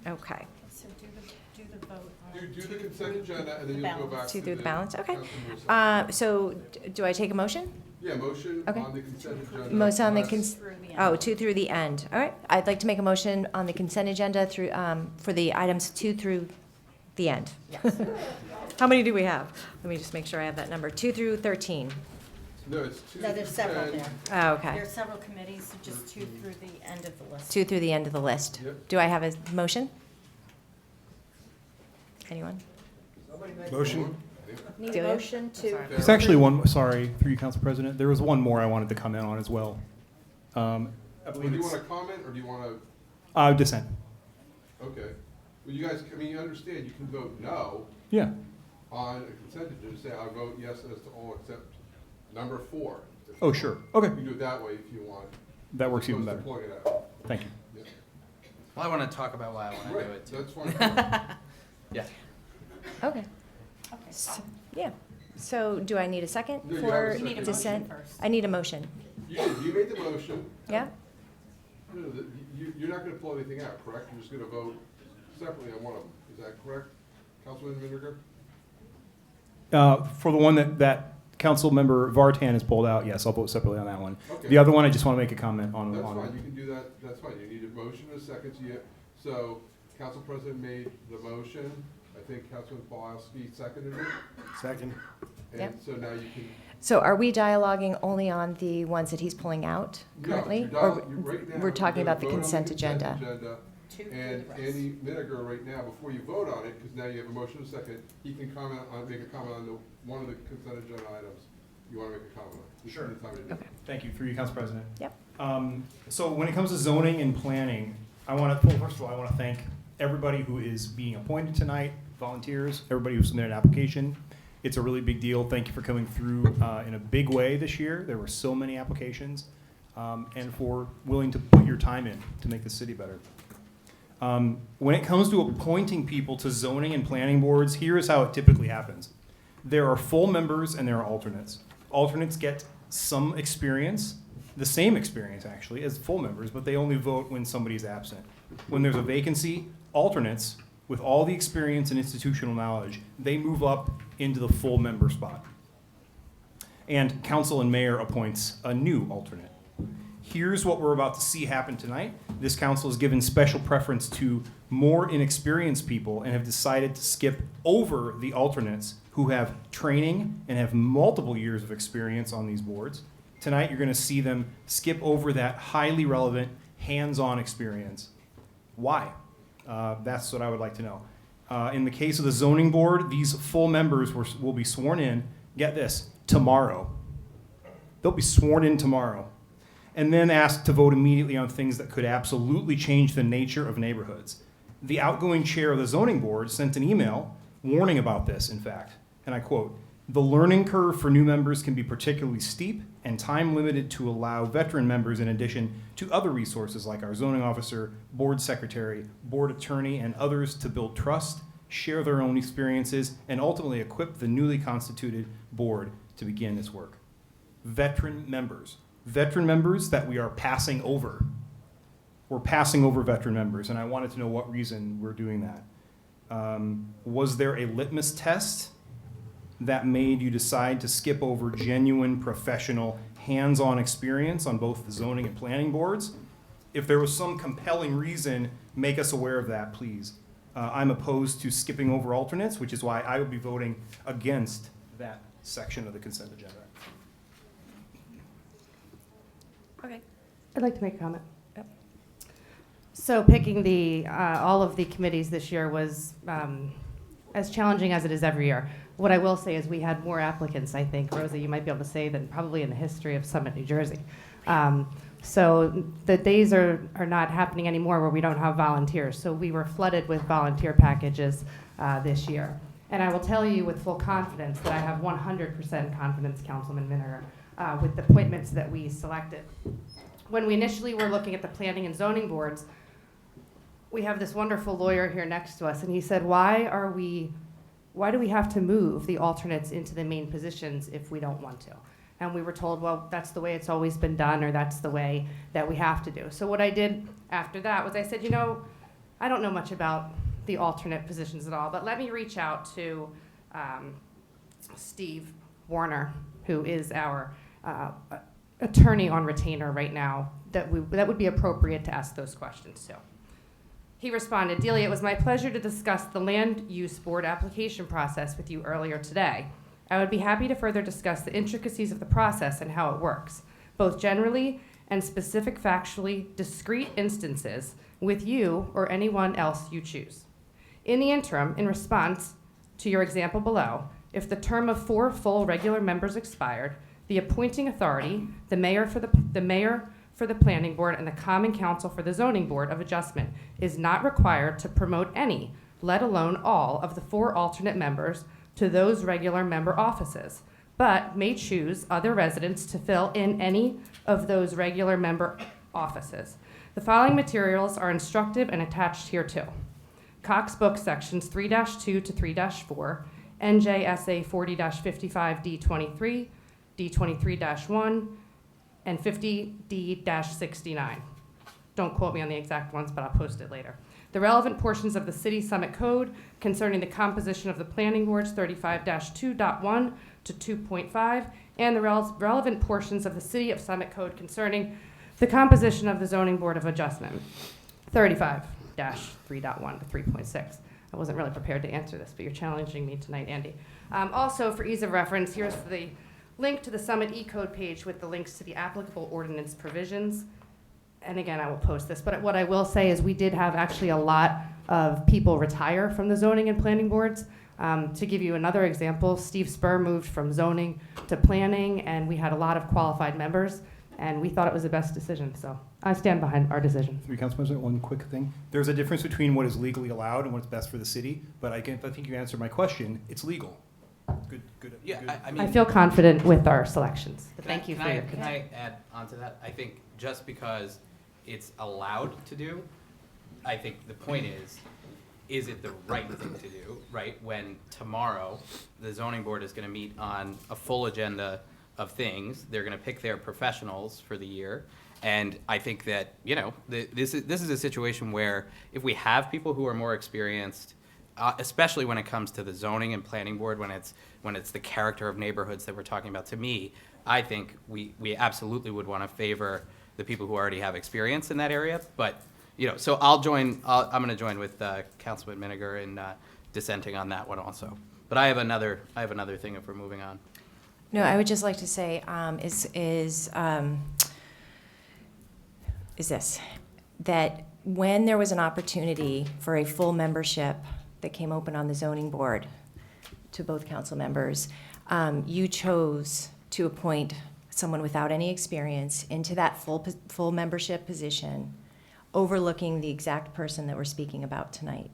Okay. So do the vote. Do the consent agenda, and then you'll go back to Do the balance, okay. Councilmember. So do I take a motion? Yeah, motion Okay. on the consent agenda. Motion on the unless- Oh, 2 through the end. All right. I'd like to make a motion on the consent agenda through, for the items 2 through the end. Yes. How many do we have? Let me just make sure I have that number. 2 through 13. No, it's 2 No, there's through several 10. there. Oh, okay. There are several committees, so just 2 through the end of the list. 2 through the end of the list. Yep. Do I have a motion? Anyone? Motion. Need a Delia? motion to. There's actually one, sorry, through you, Council President. There was one more I wanted to comment on as well. I Well, do believe you it's, want to comment, or do you want to, dissent. okay. Well, you guys, I mean, you understand, you can vote no Yeah, on a consent agenda, say, I vote yes as to all except number 4. oh, sure, okay, You can do it that way if you want. that works even Opposed better. to pointing it out. Thank you. Yeah. Well, I want to talk about why I want to do Right, it, too. that's fine. Yeah. Okay. Okay. Yeah. So do I need a second No, you have a for second. You need a dissent? motion first. I need a motion. You made the motion. Yeah? No, you're not going to pull anything out, correct? You're just going to vote separately on one of them. Is that correct, Councilman Miniger? For the one that Councilmember Vartan is pulled out. Yes, I'll vote separately on that one. Okay. The other one, I just want to make a comment on. That's fine, you can do that, that's fine. You need a motion and a second, so Council President made the motion. I think Councilman Pawlowski seconded it. Second. And Yep. so now you can. So are we dialoguing only on the ones that he's pulling out currently? No, Or right now, we're talking gonna about the vote on consent agenda? And Andy Miniger right now, before you vote on it, because now you have a motion and a second, he can make a comment on one of the consent agenda items you want to make a comment on. This is Sure. the time to do it. Okay. Thank you, through you, Council President. Yep. So when it comes to zoning and planning, first of all, I want to thank everybody who is being appointed tonight, volunteers, everybody who submitted an application. It's a really big deal. Thank you for coming through in a big way this year. There were so many applications, and for willing to put your time in to make the city better. When it comes to appointing people to zoning and planning boards, here is how it typically happens. There are full members and there are alternates. Alternates get some experience, the same experience actually, as full members, but they only vote when somebody's absent. When there's a vacancy, alternates, with all the experience and institutional knowledge, they move up into the full member spot. And council and mayor appoints a new alternate. Here's what we're about to see happen tonight. This council has given special preference to more inexperienced people and have decided to skip over the alternates who have training and have multiple years of experience on these boards. Tonight, you're going to see them skip over that highly relevant, hands-on experience. Why? That's what I would like to know. In the case of the zoning board, these full members will be sworn in, get this, tomorrow. They'll be sworn in tomorrow, and then asked to vote immediately on things that could absolutely change the nature of neighborhoods. The outgoing chair of the zoning board sent an email warning about this, in fact, and I quote, "The learning curve for new members can be particularly steep and time limited to allow veteran members in addition to other resources like our zoning officer, board secretary, board attorney, and others to build trust, share their own experiences, and ultimately equip the newly constituted board to begin its work." Veteran members that we are passing over. We're passing over veteran members, and I wanted to know what reason we're doing that. Was there a litmus test that made you decide to skip over genuine, professional, hands-on experience on both the zoning and planning boards? If there was some compelling reason, make us aware of that, please. I'm opposed to skipping over alternates, which is why I will be voting against that section of the consent agenda. Okay. I'd like to make a comment. Yep. So picking all of the committees this year was as challenging as it is every year. What I will say is we had more applicants, I think, Rosa, you might be able to say, than probably in the history of Summit, New Jersey. So the days are not happening anymore where we don't have volunteers. So we were flooded with volunteer packages this year. And I will tell you with full confidence that I have 100% confidence, Councilman Miniger, with the appointments that we selected. When we initially were looking at the planning and zoning boards, we have this wonderful lawyer here next to us, and he said, why do we have to move the alternates into the main positions if we don't want to? And we were told, well, that's the way it's always been done, or that's the way that we have to do. So what I did after that was I said, I don't know much about the alternate positions at all, but let me reach out to Steve Warner, who is our attorney on retainer right now, that would be appropriate to ask those questions to. He responded, Delia, it was my pleasure to discuss the land use board application process with you earlier today. I would be happy to further discuss the intricacies of the process and how it works, both generally and specific factually discrete instances with you or anyone else you choose. In the interim, in response to your example below, if the term of 4 full regular members expired, the appointing authority, the mayor for the planning board and the common council for the zoning board of adjustment is not required to promote any, let alone all, of the 4 alternate members to those regular member offices, but may choose other residents to fill in any of those regular member offices. The following materials are instructive and attached hereto. Cox Book sections 3-2 to 3-4, NJSA 40-55 D23, D23-1, and 50D-69. Don't quote me on the exact ones, but I'll post it later. The relevant portions of the City Summit Code concerning the composition of the planning boards 35-2.1 to 2.5, and the relevant portions of the City of Summit Code concerning the composition of the Zoning Board of Adjustment. 35-3.1 to 3.6. I wasn't really prepared to answer this, but you're challenging me tonight, Andy. Also, for ease of reference, here's the link to the Summit E-Code page with the links to the applicable ordinance provisions. And again, I will post this, but what I will say is we did have actually a lot of people retire from the zoning and planning boards. To give you another example, Steve Spur moved from zoning to planning, and we had a lot of qualified members, and we thought it was the best decision. So I stand behind our decision. Three Council President, one quick thing. There's a difference between what is legally allowed and what's best for the city, but I think you answered my question. It's legal. Good. Yeah, good. I mean, I feel confident with our selections. But thank you for your Can I add on to that? I think just because it's allowed to do, I think the point is it the right thing to do, right? When tomorrow, the zoning board is gonna meet on a full agenda of things, they're gonna pick their professionals for the year. And I think that, this is a situation where if we have people who are more experienced, especially when it comes to the zoning and planning board, when it's the character of neighborhoods that we're talking about, to me, I think we absolutely would want to favor the people who already have experience in that area. But so I'm going to join with Councilman Miniger in dissenting on that one also. But I have another thing if we're moving on. No, I would just like to say is this, that when there was an opportunity for a full membership that came open on the zoning board to both council members, you chose to appoint someone without any experience into that full membership position, overlooking the exact person that we're speaking about tonight.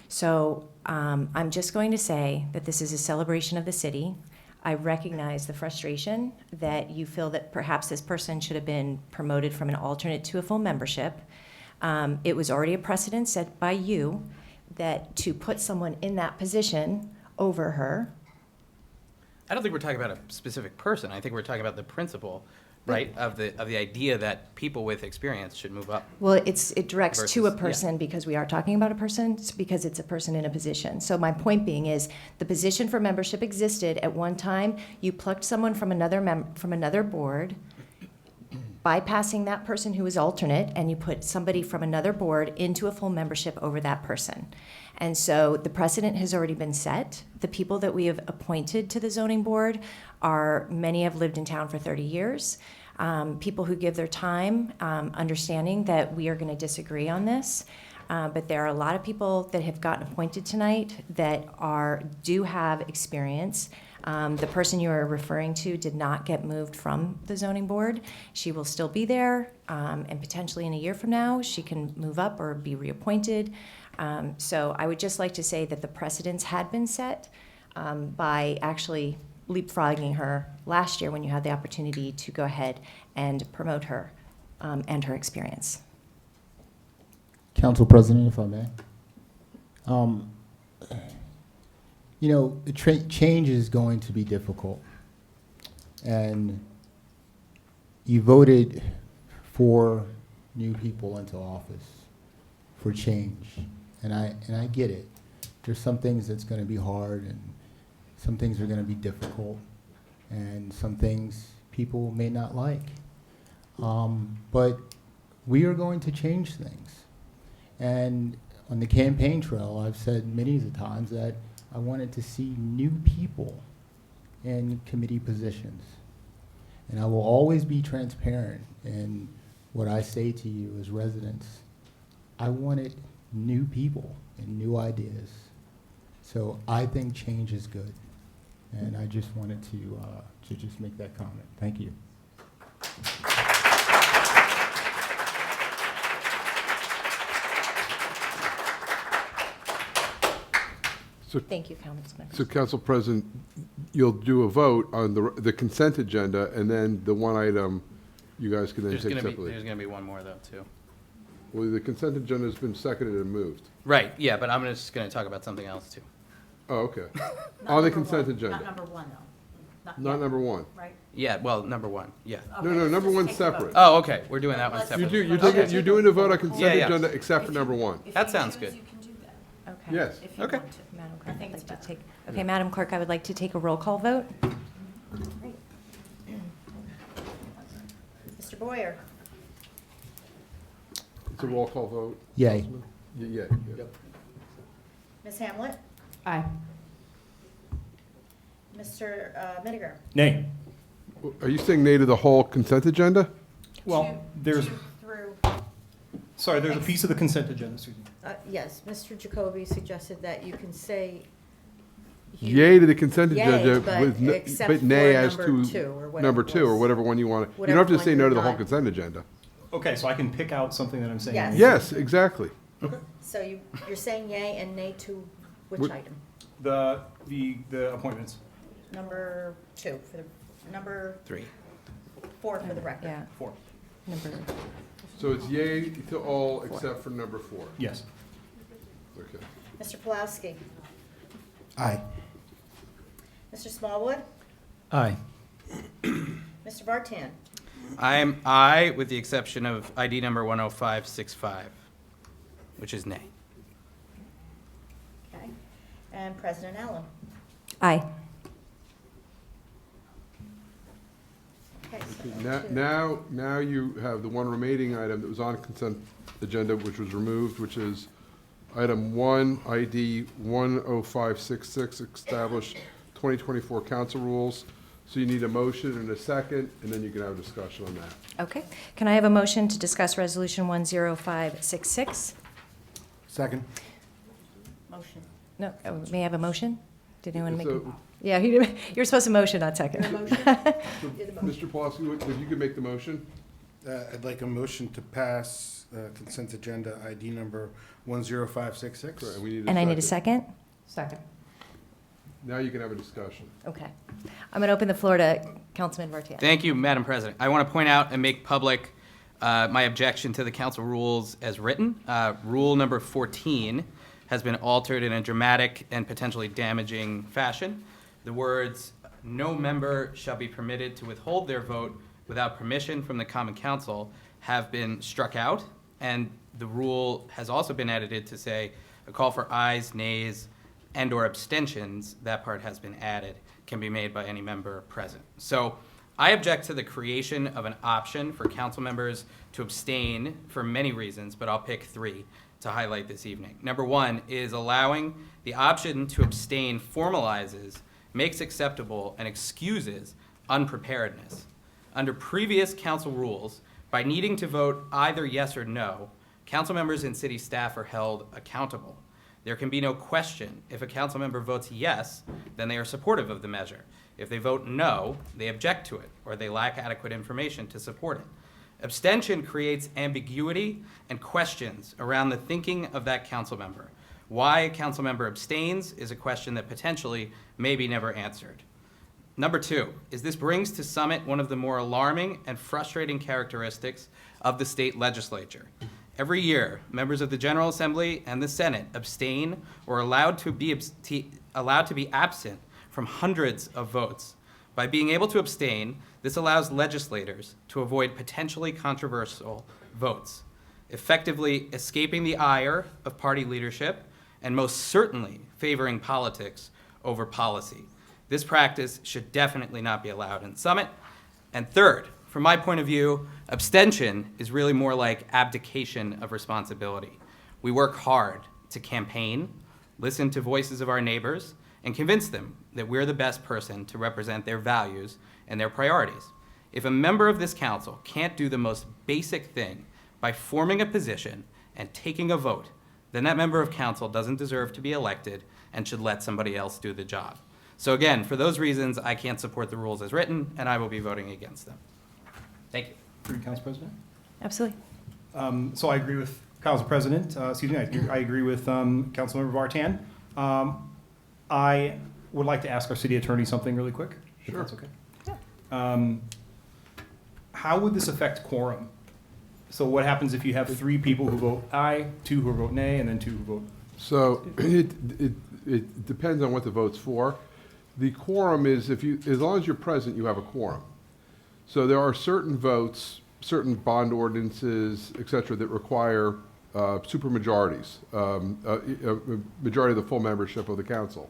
So I'm just going to say that this is a celebration of the city. I recognize the frustration that you feel that perhaps this person should have been promoted from an alternate to a full membership. It was already a precedent set by you that to put someone in that position over her. I don't think we're talking about a specific person. I think we're talking about the principle, right, of the idea that people with experience should move up. Well, it directs to a Versus- person because we are talking about a person, because it's a person in a position. So my point being is the position for membership existed at one time. You plucked someone from another board, bypassing that person who was alternate, and you put somebody from another board into a full membership over that person. And so the precedent has already been set. The people that we have appointed to the zoning board many have lived in town for 30 years. People who give their time, understanding that we are going to disagree on this. But there are a lot of people that have gotten appointed tonight that do have experience. The person you are referring to did not get moved from the zoning board. She will still be there, and potentially in a year from now, she can move up or be reappointed. So I would just like to say that the precedents had been set by actually leapfrogging her last year when you had the opportunity to go ahead and promote her and her experience. Council President, if I may. Change is going to be difficult. And you voted for new people into office for change. And I get it. There's some things that's going to be hard, and some things are going to be difficult, and some things people may not like. But we are going to change things. And on the campaign trail, I've said many of the times that I wanted to see new people in committee positions. And I will always be transparent in what I say to you as residents. I wanted new people and new ideas. So I think change is good. And I just wanted to just make that comment. Thank you. Thank you, Councilman. So, Council President, you'll do a vote on the consent agenda, and then the one item you guys can then take separately. There's going to be one more, though, too. Well, the consent agenda has been seconded and moved. Right, yeah, but I'm just going to talk about something else, too. Oh, okay. On the consent agenda. Not number one, though. Not number one. Right? Yeah, well, number one, yeah. No, number one's separate. Oh, okay, we're doing that one separate. You're doing the vote on consent Yeah, yeah. agenda except for number one. That sounds good. You can do that. Okay. Yes. If you Okay. want to. Madam Clerk, I'd like to take, okay, Madam Clerk, I would like to take a roll call vote. Great. Mr. Boyer? It's a roll call vote. Yay. Councilman? Yeah. Ms. Hamlet? Aye. Mr. Miniger? Nay. Are you saying nay to the whole consent agenda? Well, there's, Through, sorry, there's a piece of the consent agenda, Susan. yes, Mr. Jacoby suggested that you can say. Yay to the consent Yay, agenda but with, except but nay for as number to two, or whatever number it two, or was. whatever one you want. You Whatever don't have to one say no you're to the whole not- consent agenda. Okay, so I can pick out something that I'm saying. Yes. Yes, exactly. Okay. So you're saying yay and nay to which What- item? The appointments. Number two, for the, number 3. 4 for the record. Yeah. 4. Number. So it's yay to all except for number 4. Yes. Okay. Mr. Pulowski? Aye. Mr. Smallwood? Aye. Mr. Vartan? I'm aye, with the exception of ID number 10565, which is nay. Okay. And President Allen? Aye. Okay, so Now you have the one remaining item that was on consent agenda, which was removed, which is item 1, ID 10566, establish 2024 council rules. So you need a motion and a second, and then you can have a discussion on that. Okay. Can I have a motion to discuss Resolution 10566? Second. Motion. No, may I have a motion? Did anyone make? So- Yeah, you're supposed to motion, not second. Your motion? So, Did the motion. Mr. Pulaski, if you could make the motion? I'd like a motion to pass consent agenda ID number 10566. Correct, we need And I need a second? Second. Now you can have a discussion. Okay. I'm going to open the floor to Councilman Vartan. Thank you, Madam President. I want to point out and make public my objection to the council rules as written. Rule number 14 has been altered in a dramatic and potentially damaging fashion. The words, "No member shall be permitted to withhold their vote without permission from the Common Council," have been struck out, and the rule has also been edited to say a call for ayes, nays, and/or abstentions, that part has been added, can be made by any member present. So I object to the creation of an option for council members to abstain for many reasons, but I'll pick 3 to highlight this evening. Number 1 is allowing the option to abstain formalizes, makes acceptable, and excuses unpreparedness. Under previous council rules, by needing to vote either yes or no, council members and city staff are held accountable. There can be no question if a council member votes yes, then they are supportive of the measure. If they vote no, they object to it, or they lack adequate information to support it. Abstention creates ambiguity and questions around the thinking of that council member. Why a council member abstains is a question that potentially may be never answered. Number 2 is this brings to Summit one of the more alarming and frustrating characteristics of the state legislature. Every year, members of the General Assembly and the Senate abstain or are allowed to be absent from hundreds of votes. By being able to abstain, this allows legislators to avoid potentially controversial votes, effectively escaping the ire of party leadership and most certainly favoring politics over policy. This practice should definitely not be allowed in Summit. And third, from my point of view, abstention is really more like abdication of responsibility. We work hard to campaign, listen to voices of our neighbors, and convince them that we're the best person to represent their values and their priorities. If a member of this council can't do the most basic thing by forming a position and taking a vote, then that member of council doesn't deserve to be elected and should let somebody else do the job. So again, for those reasons, I can't support the rules as written, and I will be voting against them. Thank you. Through you, Council President. Absolutely. So I agree with Council President, I agree with Councilmember Vartan. I would like to ask our city attorney something really quick, if Sure. that's okay. How would this affect quorum? So what happens if you have 3 people who vote aye, 2 who vote nay, and then 2 who vote? So it depends on what the vote's for. The quorum is, as long as you're present, you have a quorum. So there are certain votes, certain bond ordinances, et cetera, that require supermajorities, a majority of the full membership of the council.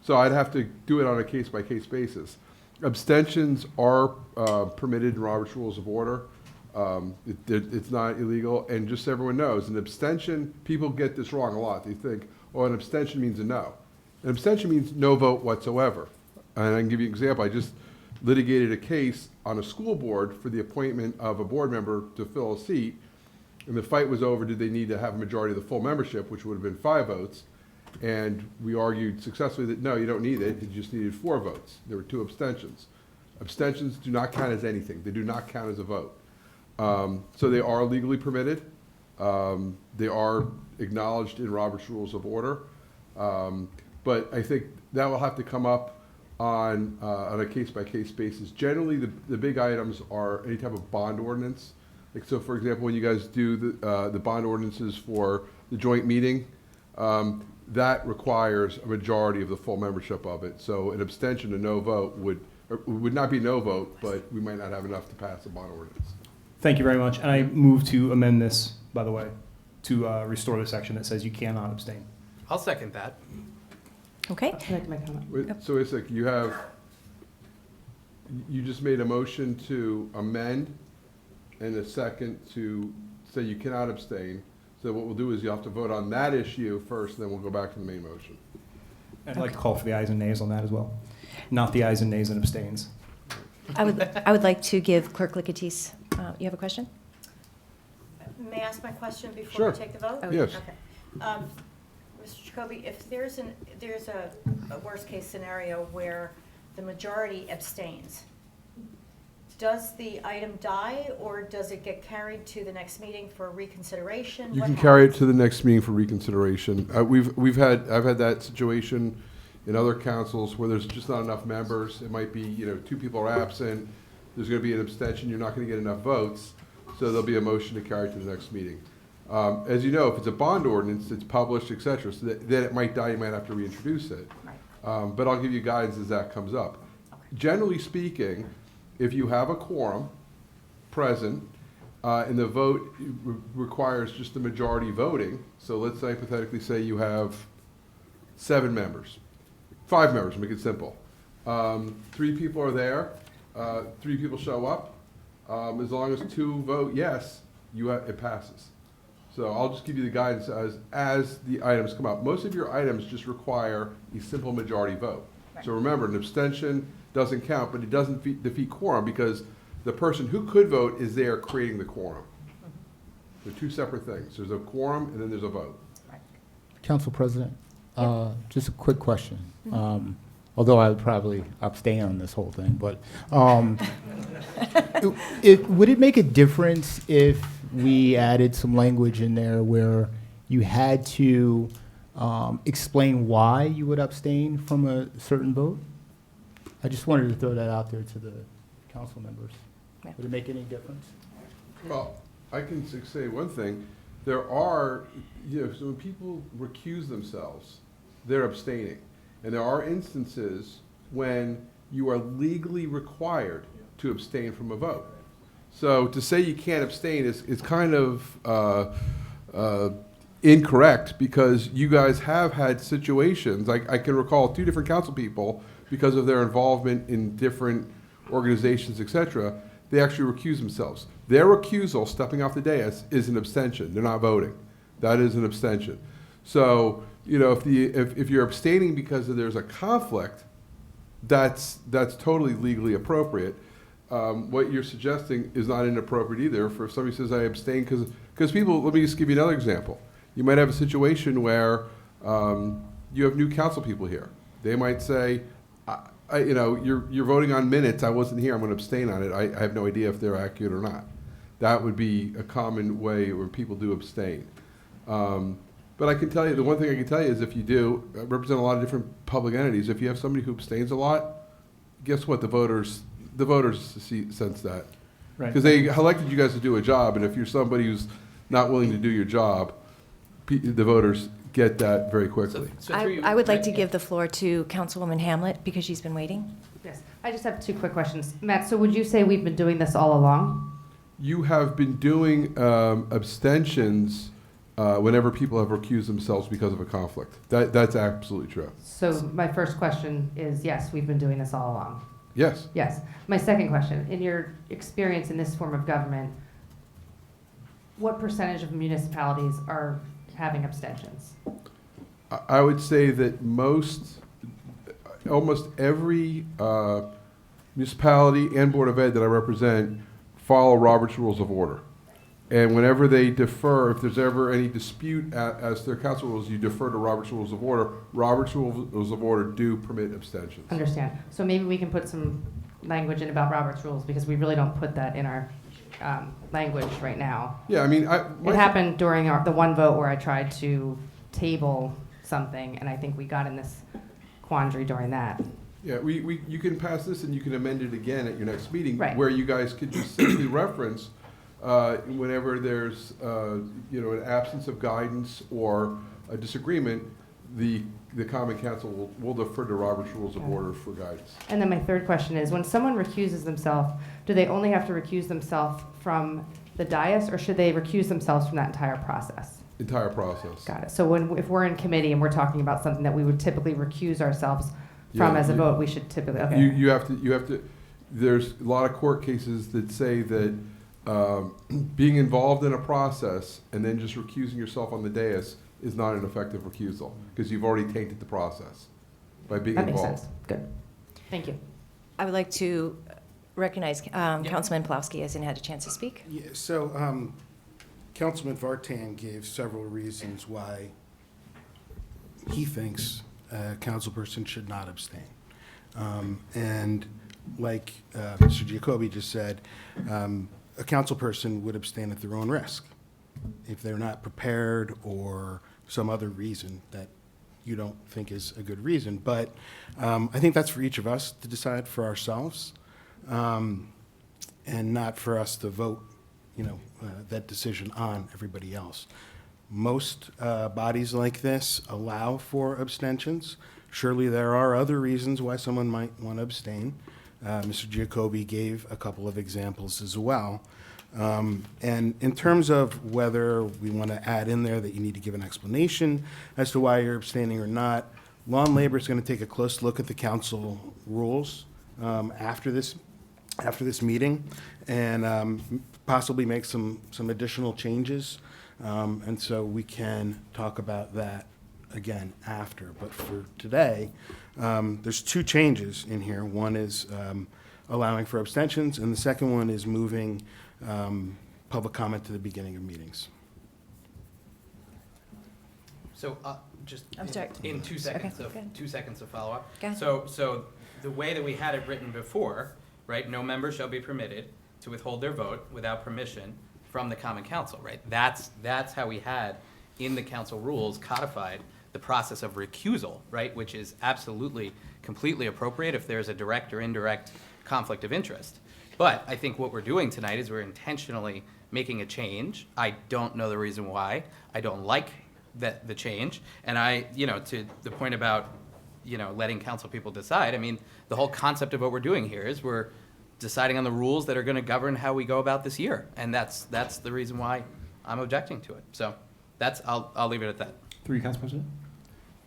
So I'd have to do it on a case-by-case basis. Abstentions are permitted in Robert's Rules of Order. It's not illegal, and just so everyone knows, an abstention, people get this wrong a lot. They think, oh, an abstention means a no. An abstention means no vote whatsoever. And I can give you an example. I just litigated a case on a school board for the appointment of a board member to fill a seat, and the fight was over, did they need to have a majority of the full membership, which would have been 5 votes. And we argued successfully that, no, you don't need it, you just needed 4 votes. There were 2 abstentions. Abstentions do not count as anything. They do not count as a vote. So they are legally permitted. They are acknowledged in Robert's Rules of Order. But I think that will have to come up on a case-by-case basis. Generally, the big items are any type of bond ordinance. Like, so for example, when you guys do the bond ordinances for the joint meeting, that requires a majority of the full membership of it. So an abstention, a no vote would not be no vote, but we might not have enough to pass a bond ordinance. Thank you very much. And I move to amend this, by the way, to restore the section that says you cannot abstain. I'll second that. Okay. I'd like to make a comment. Wait, so it's like you just made a motion to amend and a second to say you cannot abstain. So what we'll do is you have to vote on that issue first, and then we'll go back to the main motion. I'd like to call for the ayes and nays on that as well. Not the ayes and nays and abstains. I would like to give Clerk Lickitese, you have a question? May I ask my question before Sure. we take the vote? Yes. Okay. Mr. Jacoby, if there's a worst-case scenario where the majority abstains, does the item die, or does it get carried to the next meeting for reconsideration? You What can carry it happens? to the next meeting for reconsideration. I've had that situation in other councils where there's just not enough members. It might be, 2 people are absent. There's going to be an abstention. You're not going to get enough votes. So there'll be a motion to carry it to the next meeting. As you know, if it's a bond ordinance, it's published, et cetera, so then it might die, you might have to reintroduce it. Right. But I'll give you guidance as that comes up. Okay. Generally speaking, if you have a quorum present, and the vote requires just the majority voting, so let's hypothetically say you have 7 members, 5 members, make it simple. 3 people are there, 3 people show up. As long as 2 vote yes, it passes. So I'll just give you the guidance as the items come up. Most of your items just require a simple majority vote. Right. So remember, an abstention doesn't count, but it doesn't defeat quorum because the person who could vote is there creating the quorum. They're 2 separate things. There's a quorum and then there's a vote. Right. Council President, just a quick question. Although I would probably abstain on this whole thing, but would it make a difference if we added some language in there where you had to explain why you would abstain from a certain vote? I just wanted to throw that out there to the council members. Yeah. Would it make any difference? Well, I can say one thing. There are, so when people recuse themselves, they're abstaining. And there are instances when you are legally required to abstain from a vote. So to say you can't abstain is kind of incorrect because you guys have had situations, I can recall 2 different council people, because of their involvement in different organizations, et cetera, they actually recuse themselves. Their recusal, stepping off the dais, is an abstention. They're not voting. That is an abstention. So, if you're abstaining because there's a conflict, that's totally legally appropriate. What you're suggesting is not inappropriate either. For if somebody says I abstain because people, let me just give you another example. You might have a situation where you have new council people here. They might say, you're voting on minutes. I wasn't here. I'm going to abstain on it. I have no idea if they're accurate or not. That would be a common way where people do abstain. But I can tell you, the one thing I can tell you is if you do represent a lot of different public entities, if you have somebody who abstains a lot, guess what? The voters sense that. Right. Because they elected you guys to do a job, and if you're somebody who's not willing to do your job, the voters get that very quickly. I would like to give the floor to Councilwoman Hamlet because she's been waiting. Yes, I just have 2 quick questions. Matt, so would you say we've been doing this all along? You have been doing abstentions whenever people have recused themselves because of a conflict. That's absolutely true. So my first question is, yes, we've been doing this all along. Yes. Yes. My second question, in your experience in this form of government, what percentage of municipalities are having abstentions? I would say that almost every municipality and Board of Ed that I represent follow Robert's Rules of Order. And whenever they defer, if there's ever any dispute as to their council rules, you defer to Robert's Rules of Order. Robert's Rules of Order do permit abstentions. Understand. So maybe we can put some language in about Robert's Rules, because we really don't put that in our language right now. Yeah, I mean, it happened during the one vote where I tried to table something, and I think we got in this quandary during that. Yeah, you can pass this and you can amend it again at your next meeting, Right. where you guys could just simply reference whenever there's an absence of guidance or a disagreement, the Common Council will defer to Robert's Rules of Order for guidance. And then my third question is, when someone recuses themselves, do they only have to recuse themselves from the dais, or should they recuse themselves from that entire process? Entire process. Got it. So if we're in committee and we're talking about something that we would typically recuse ourselves from as a vote, we should typically, okay. You have to, there's a lot of court cases that say that being involved in a process and then just recusing yourself on the dais is not an effective recusal, because you've already tainted the process by being that involved. Makes sense. Good. Thank you. I would like to recognize Councilman Pulowski hasn't had a chance to speak. Yeah, so Councilman Vartan gave several reasons why he thinks a councilperson should not abstain. And like Mr. Giacobbe just said, a councilperson would abstain at their own risk if they're not prepared or some other reason that you don't think is a good reason. But I think that's for each of us to decide for ourselves, and not for us to vote, that decision on everybody else. Most bodies like this allow for abstentions. Surely there are other reasons why someone might want to abstain. Mr. Giacobbe gave a couple of examples as well. And in terms of whether we want to add in there that you need to give an explanation as to why you're abstaining or not, Law and Labor is going to take a close look at the council rules after this meeting, and possibly make some additional changes. And so we can talk about that again after. But for today, there's two changes in here. One is allowing for abstentions, and the second one is moving public comment to the beginning of meetings. So just I'm sorry. in 2 seconds Okay, go ahead. 2 seconds of follow-up. Go ahead. So the way that we had it written before, right, no member shall be permitted to withhold their vote without permission from the Common Council, right? That's how we had in the council rules codified the process of recusal, right, which is absolutely completely appropriate if there's a direct or indirect conflict of interest. But I think what we're doing tonight is we're intentionally making a change. I don't know the reason why. I don't like the change. And to the point about, letting council people decide, I mean, the whole concept of what we're doing here is we're deciding on the rules that are going to govern how we go about this year. And that's the reason why I'm objecting to it. So I'll leave it at that. Through you, Council President.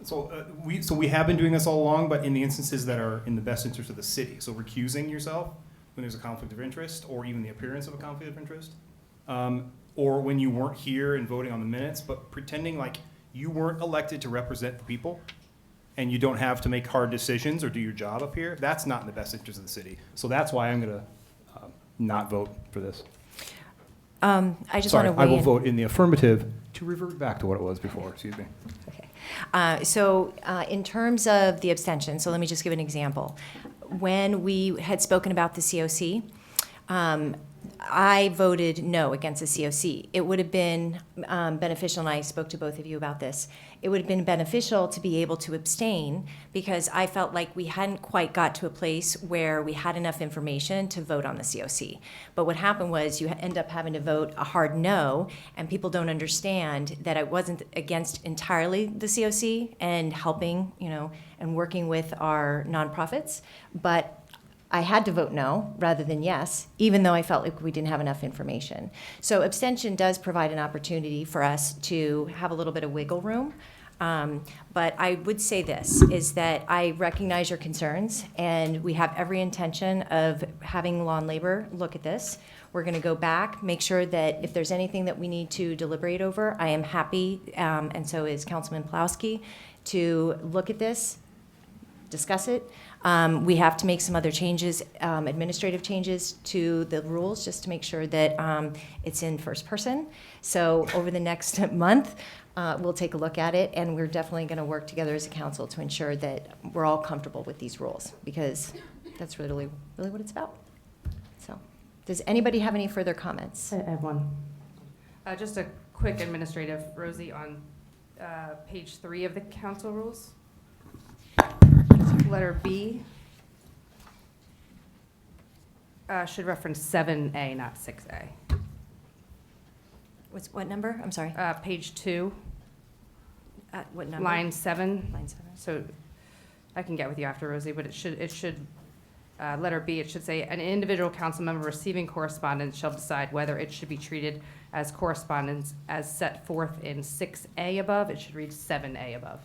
So we have been doing this all along, but in the instances that are in the best interest of the city. So recusing yourself when there's a conflict of interest, or even the appearance of a conflict of interest, or when you weren't here and voting on the minutes, but pretending like you weren't elected to represent the people, and you don't have to make hard decisions or do your job up here. That's not in the best interest of the city. So that's why I'm going to not vote for this. I just want to weigh I will in. vote in the affirmative to revert back to what it was before. Excuse me. Okay. So in terms of the abstention, so let me just give an example. When we had spoken about the COC, I voted no against the COC. It would have been beneficial, and I spoke to both of you about this, it would have been beneficial to be able to abstain because I felt like we hadn't quite got to a place where we had enough information to vote on the COC. But what happened was you end up having to vote a hard no, and people don't understand that I wasn't against entirely the COC and helping, and working with our nonprofits, but I had to vote no rather than yes, even though I felt like we didn't have enough information. So abstention does provide an opportunity for us to have a little bit of wiggle room But I would say this, is that I recognize your concerns, and we have every intention of having Law and Labor look at this. We're going to go back, make sure that if there's anything that we need to deliberate over, I am happy, and so is Councilman Plowski, to look at this, discuss it. We have to make some other changes, administrative changes to the rules, just to make sure that it's in first person. So over the next month, we'll take a look at it, and we're definitely going to work together as a council to ensure that we're all comfortable with these rules, because that's really what it's about. So, does anybody have any further comments? I have one. Just a quick administrative, Rosie, on page 3 of the council rules. Letter B should reference 7A, not 6A. What number? I'm sorry. Page 2. What number? Line 7. Line 7. So I can get with you after, Rosie, but it should letter B, it should say, an individual council member receiving correspondence shall decide whether it should be treated as correspondence as set forth in 6A above. It should read 7A above.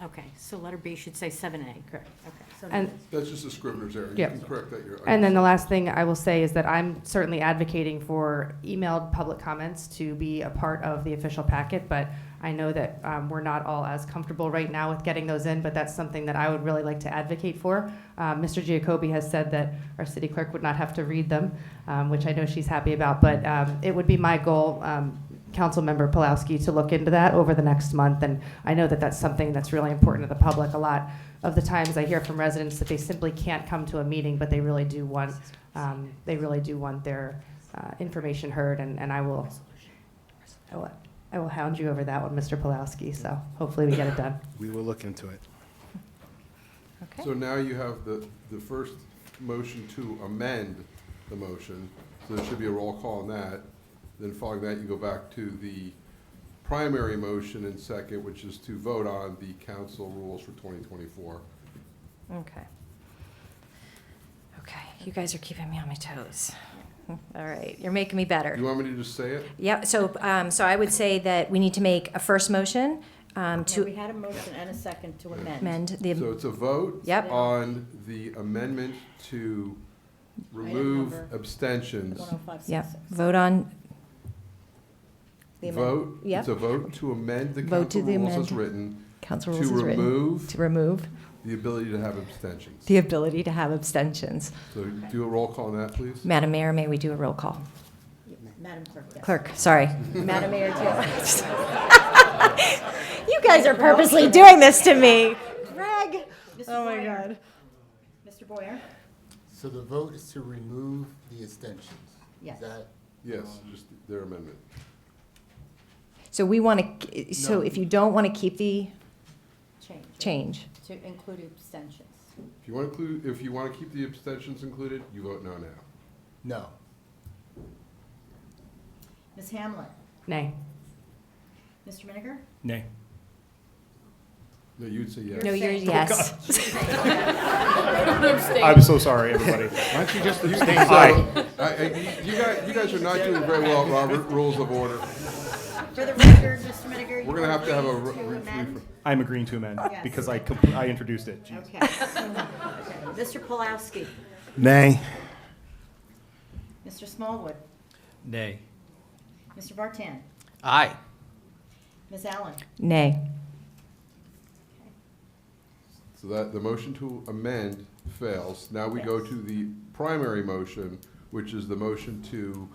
Okay, so letter B should say 7A. Correct. Okay. So And That's just a scrivener's error. You Yep. can correct that. And then the last thing I will say is that I'm certainly advocating for emailed public comments to be a part of the official packet, but I know that we're not all as comfortable right now with getting those in, but that's something that I would really like to advocate for. Mr. Giacobbe has said that our city clerk would not have to read them, which I know she's happy about, but it would be my goal, Councilmember Pulowski, to look into that over the next month, and I know that that's something that's really important to the public. A lot of the times I hear from residents that they simply can't come to a meeting, but they really do want their information heard, and I will hound you over that one, Mr. Pulowski, so hopefully we get it done. We will look into it. Okay. So now you have the first motion to amend the motion, so there should be a roll call on that. Then following that, you go back to the primary motion and second, which is to vote on the council rules for 2024. Okay. Okay, you guys are keeping me on my toes. All right, you're making me better. You want me to just say it? Yeah, so I would say that we need to make a first motion No, to we had a motion and a second to amend. amend the. So it's a vote Yep. on the amendment to remove number abstentions. 10566. Yep, vote on. the amend- Vote, Yep. it's a vote to amend the Vote to council the rules as amend- written. Council to rules is written. remove To remove the ability to have abstentions. the ability to have abstentions. So do a roll call on that, please. Madam Mayor, may we do a roll call? Madam Clerk, yes. Clerk, sorry. Madam Mayor, you guys are purposely doing this to me. Greg. Mr. Oh my Boyer. God. Mr. Boyer? So the vote is to remove the abstentions. Yes. Is that? Yes, just their amendment. So we want to, so No. if you don't want to keep the Change. change, To include abstentions. If you want to keep the abstentions included, you vote no now. No. Ms. Hamlet? Nay. Mr. Miniger? Nay. No, you'd say yes. no, you're saying- yes. I'm so sorry, everybody. Why don't you just You abstain? you guys are not doing very well at Robert Rules of Order. For the record, Mr. Miniger, you We're gonna have to have a agreed to amend? I'm agreeing to amend Yes. because I introduced it. Jeez. Okay. Mr. Pulowski? Nay. Mr. Smallwood? Nay. Mr. Vartan? Aye. Ms. Allen? Nay. So that the motion to amend fails. Now we go to the primary motion, which is the motion to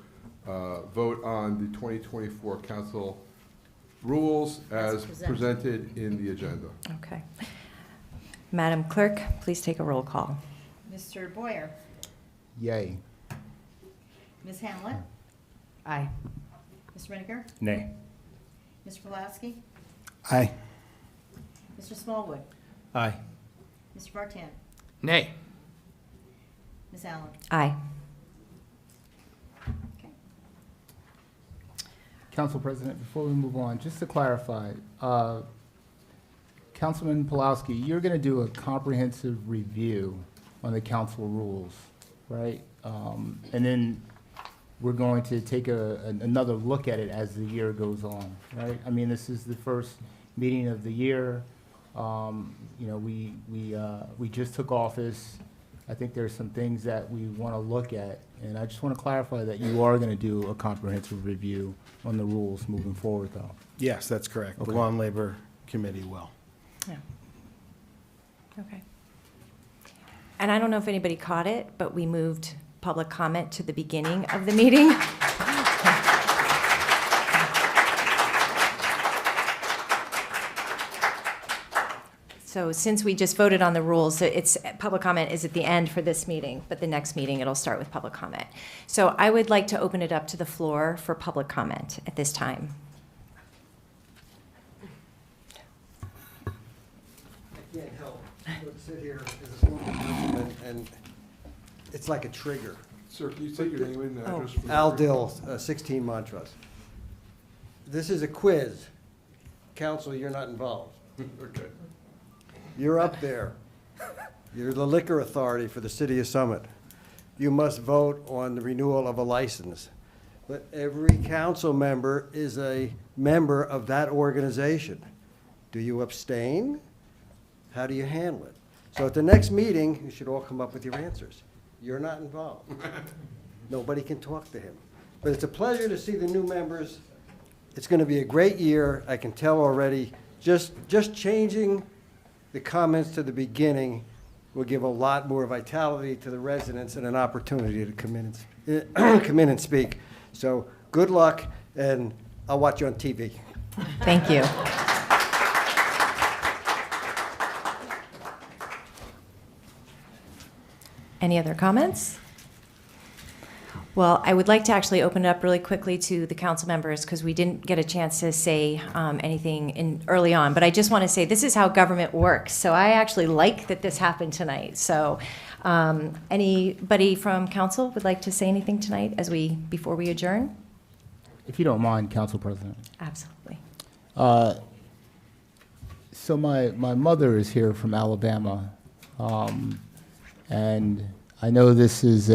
vote on the 2024 council rules as presented in the agenda. Okay. Madam Clerk, please take a roll call. Mr. Boyer? Yay. Ms. Hamlet? Aye. Mr. Miniger? Nay. Mr. Pulowski? Aye. Mr. Smallwood? Aye. Mr. Vartan? Nay. Ms. Allen? Aye. Okay. Council President, before we move on, just to clarify, Councilman Pulowski, you're going to do a comprehensive review on the council rules, right? And then we're going to take another look at it as the year goes on, right? I mean, this is the first meeting of the year. You know, we just took office. I think there's some things that we want to look at, and I just want to clarify that you are going to do a comprehensive review on the rules moving forward, though. Yes, that's correct. The Okay. Law and Labor Committee will. Yeah. Okay. And I don't know if anybody caught it, but we moved public comment to the beginning of the meeting. So since we just voted on the rules, it's, public comment is at the end for this meeting, but the next meeting it'll start with public comment. So I would like to open it up to the floor for public comment at this time. I can't help but sit here as a former councilman, and it's like a trigger. Sir, can you take your name and address? for the Al record? Dill, 16 Montrose. This is a quiz. Council, you're not involved. Okay. You're up there. You're the liquor authority for the city of Summit. You must vote on the renewal of a license. But every council member is a member of that organization. Do you abstain? How do you handle it? So at the next meeting, you should all come up with your answers. You're not involved. Nobody can talk to him. But it's a pleasure to see the new members. It's going to be a great year. I can tell already. Just changing the comments to the beginning will give a lot more vitality to the residents and an opportunity to come in and speak. So good luck, and I'll watch you on TV. Thank you. Any other comments? Well, I would like to actually open it up really quickly to the council members because we didn't get a chance to say anything early on. But I just want to say this is how government works. So I actually like that this happened tonight. So anybody from council would like to say anything tonight before we adjourn? If you don't mind, Council President. Absolutely. So my mother is here from Alabama, and I know this is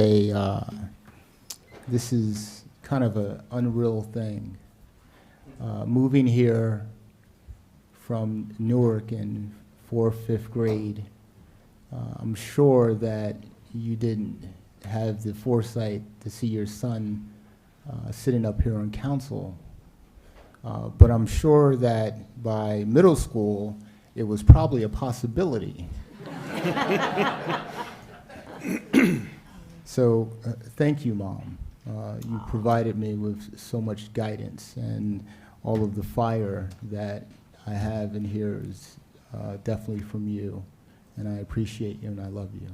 kind of an unreal thing. Moving here from Newark in 4th, 5th grade, I'm sure that you didn't have the foresight to see your son sitting up here on council. But I'm sure that by middle school, it was probably a possibility. So thank you, Mom. You provided me with so much guidance, and all of the fire that I have in here is definitely from you, and I appreciate you and I love you.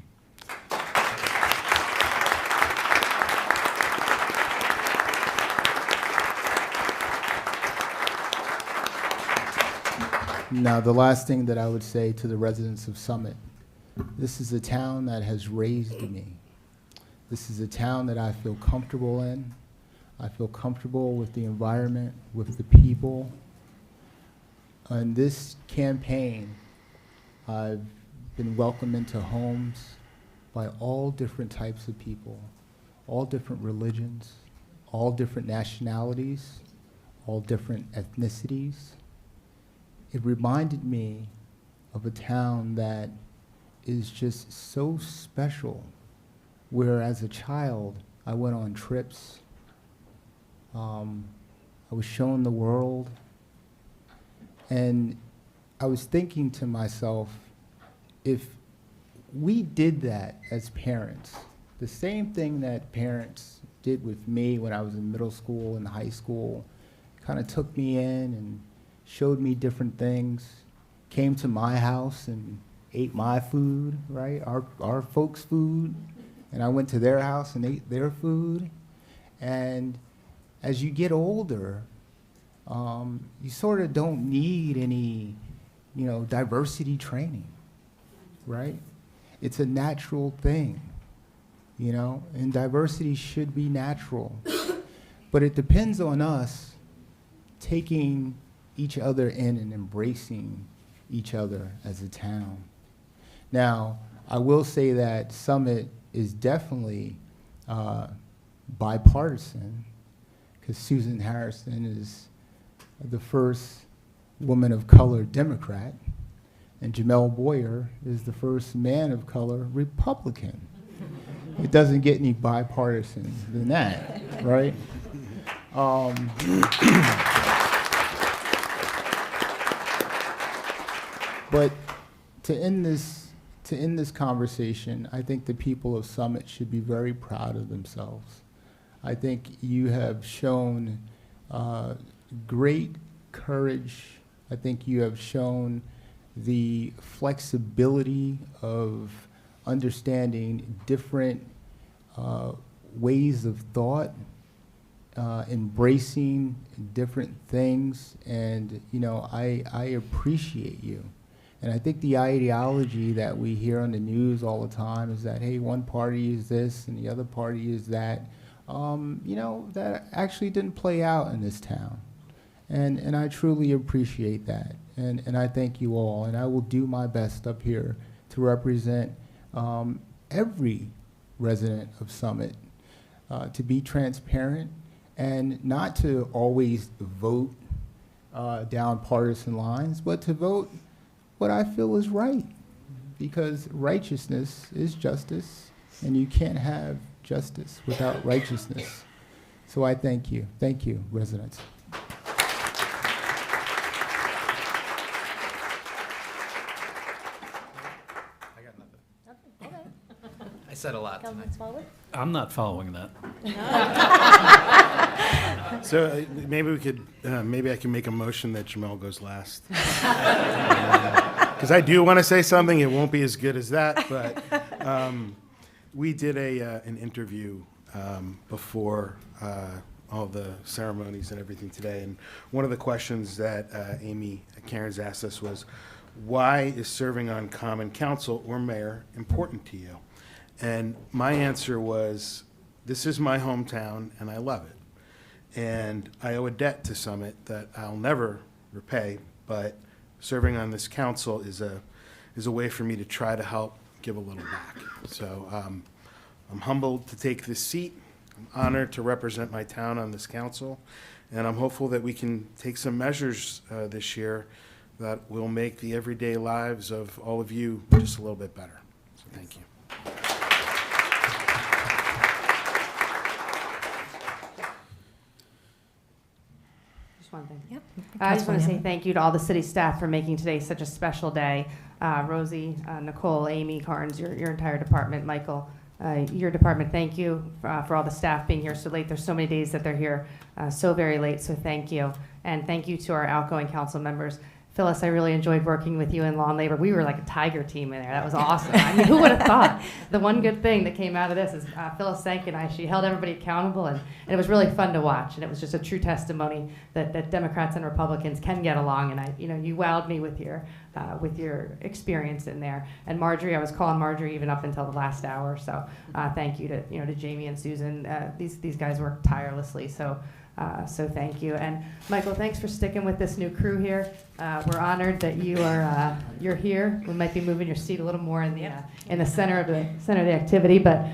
Now, the last thing that I would say to the residents of Summit, this is a town that has raised me. This is a town that I feel comfortable in. I feel comfortable with the environment, with the people. On this campaign, I've been welcomed into homes by all different types of people, all different religions, all different nationalities, all different ethnicities. It reminded me of a town that is just so special, where as a child, I went on trips. I was shown the world. And I was thinking to myself, if we did that as parents, the same thing that parents did with me when I was in middle school and high school, kind of took me in and showed me different things, came to my house and ate my food, right? Our folks' food. And I went to their house and ate their food. And as you get older, you sort of don't need any, diversity training, right? It's a natural thing, and diversity should be natural. But it depends on us taking each other in and embracing each other as a town. Now, I will say that Summit is definitely bipartisan, because Susan Harrison is the first woman of color Democrat, and Jamel Boyer is the first man of color Republican. It doesn't get any bipartisan than that, right? But to end this conversation, I think the people of Summit should be very proud of themselves. I think you have shown great courage. I think you have shown the flexibility of understanding different ways of thought, embracing different things, and I appreciate you. And I think the ideology that we hear on the news all the time is that, hey, one party is this and the other party is that. That actually didn't play out in this town. And I truly appreciate that. And I thank you all. And I will do my best up here to represent every resident of Summit, to be transparent and not to always vote down partisan lines, but to vote what I feel is right. Because righteousness is justice, and you can't have justice without righteousness. So I thank you. Thank you, residents. I got nothing. I said a lot tonight. I'm not following that. So maybe we could, maybe I can make a motion that Jamel goes last. Because I do want to say something. It won't be as good as that, but we did an interview before all the ceremonies and everything today, and one of the questions that Amy Cairns asked us was, why is serving on Common Council or mayor important to you? And my answer was, this is my hometown and I love it. And I owe a debt to Summit that I'll never repay, but serving on this council is a way for me to try to help give a little back. So I'm humbled to take this seat. I'm honored to represent my town on this council, and I'm hopeful that we can take some measures this year that will make the everyday lives of all of you just a little bit better. So thank you. One thing. Yep. I just want to say Councilwoman. thank you to all the city staff for making today such a special day. Rosie, Nicole, Amy, Carnes, your entire department, Michael, your department, thank you for all the staff being here so late. There's so many days that they're here so very late, so thank you. And thank you to our outgoing council members. Phyllis, I really enjoyed working with you in law and labor. We were like a tiger team in there. That was awesome. I mean, who would have thought? The one good thing that came out of this is Phyllis Sank and I, she held everybody accountable, and it was really fun to watch. And it was just a true testimony that Democrats and Republicans can get along. And you wowed me with your experience in there. And Marjorie, I was calling Marjorie even up until the last hour. So thank you to Jamie and Susan. These guys work tirelessly. So thank you. And Michael, thanks for sticking with this new crew here. We're honored that you're here. We might be moving your seat a little more in the center of the activity, but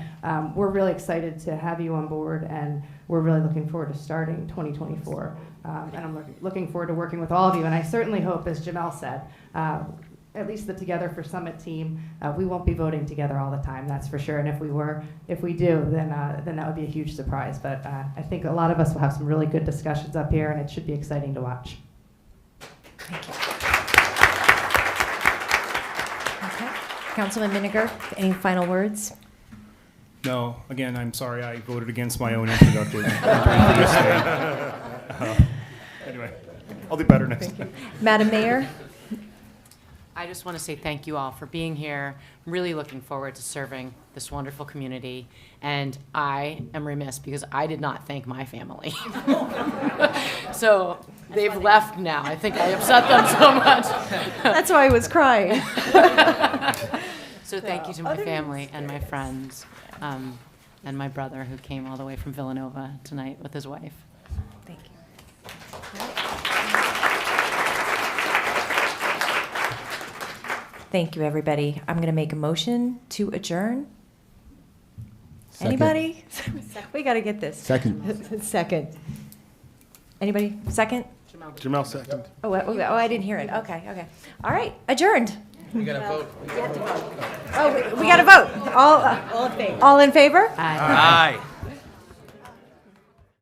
we're really excited to have you on board, and we're really looking forward to starting 2024. And I'm looking forward to working with all of you. And I certainly hope, as Jamel said, at least the Together for Summit team, we won't be voting together all the time, that's for sure. And if we do, then that would be a huge surprise. But I think a lot of us will have some really good discussions up here, and it should be exciting to watch. Thank you. Okay. Councilman Miniger, any final words? No, again, I'm sorry I voted against my own introductive. Anyway, I'll do better next time. Madam Mayor? I just want to say thank you all for being here. I'm really looking forward to serving this wonderful community. And I am remiss because I did not thank my family. So they've left now. I think I upset them so much. That's why I was crying. So thank you to my family and my friends, and my brother who came all the way from Villanova tonight with his wife. Thank you. Thank you, everybody. I'm going to make a motion to adjourn. Second. Anybody? We got to get this. Second. Second. Anybody? Second? Jamel second. Oh, I didn't hear it. Okay, okay. All right, adjourned. We got to vote. Oh, we got to vote. All in favor? All in favor? Aye.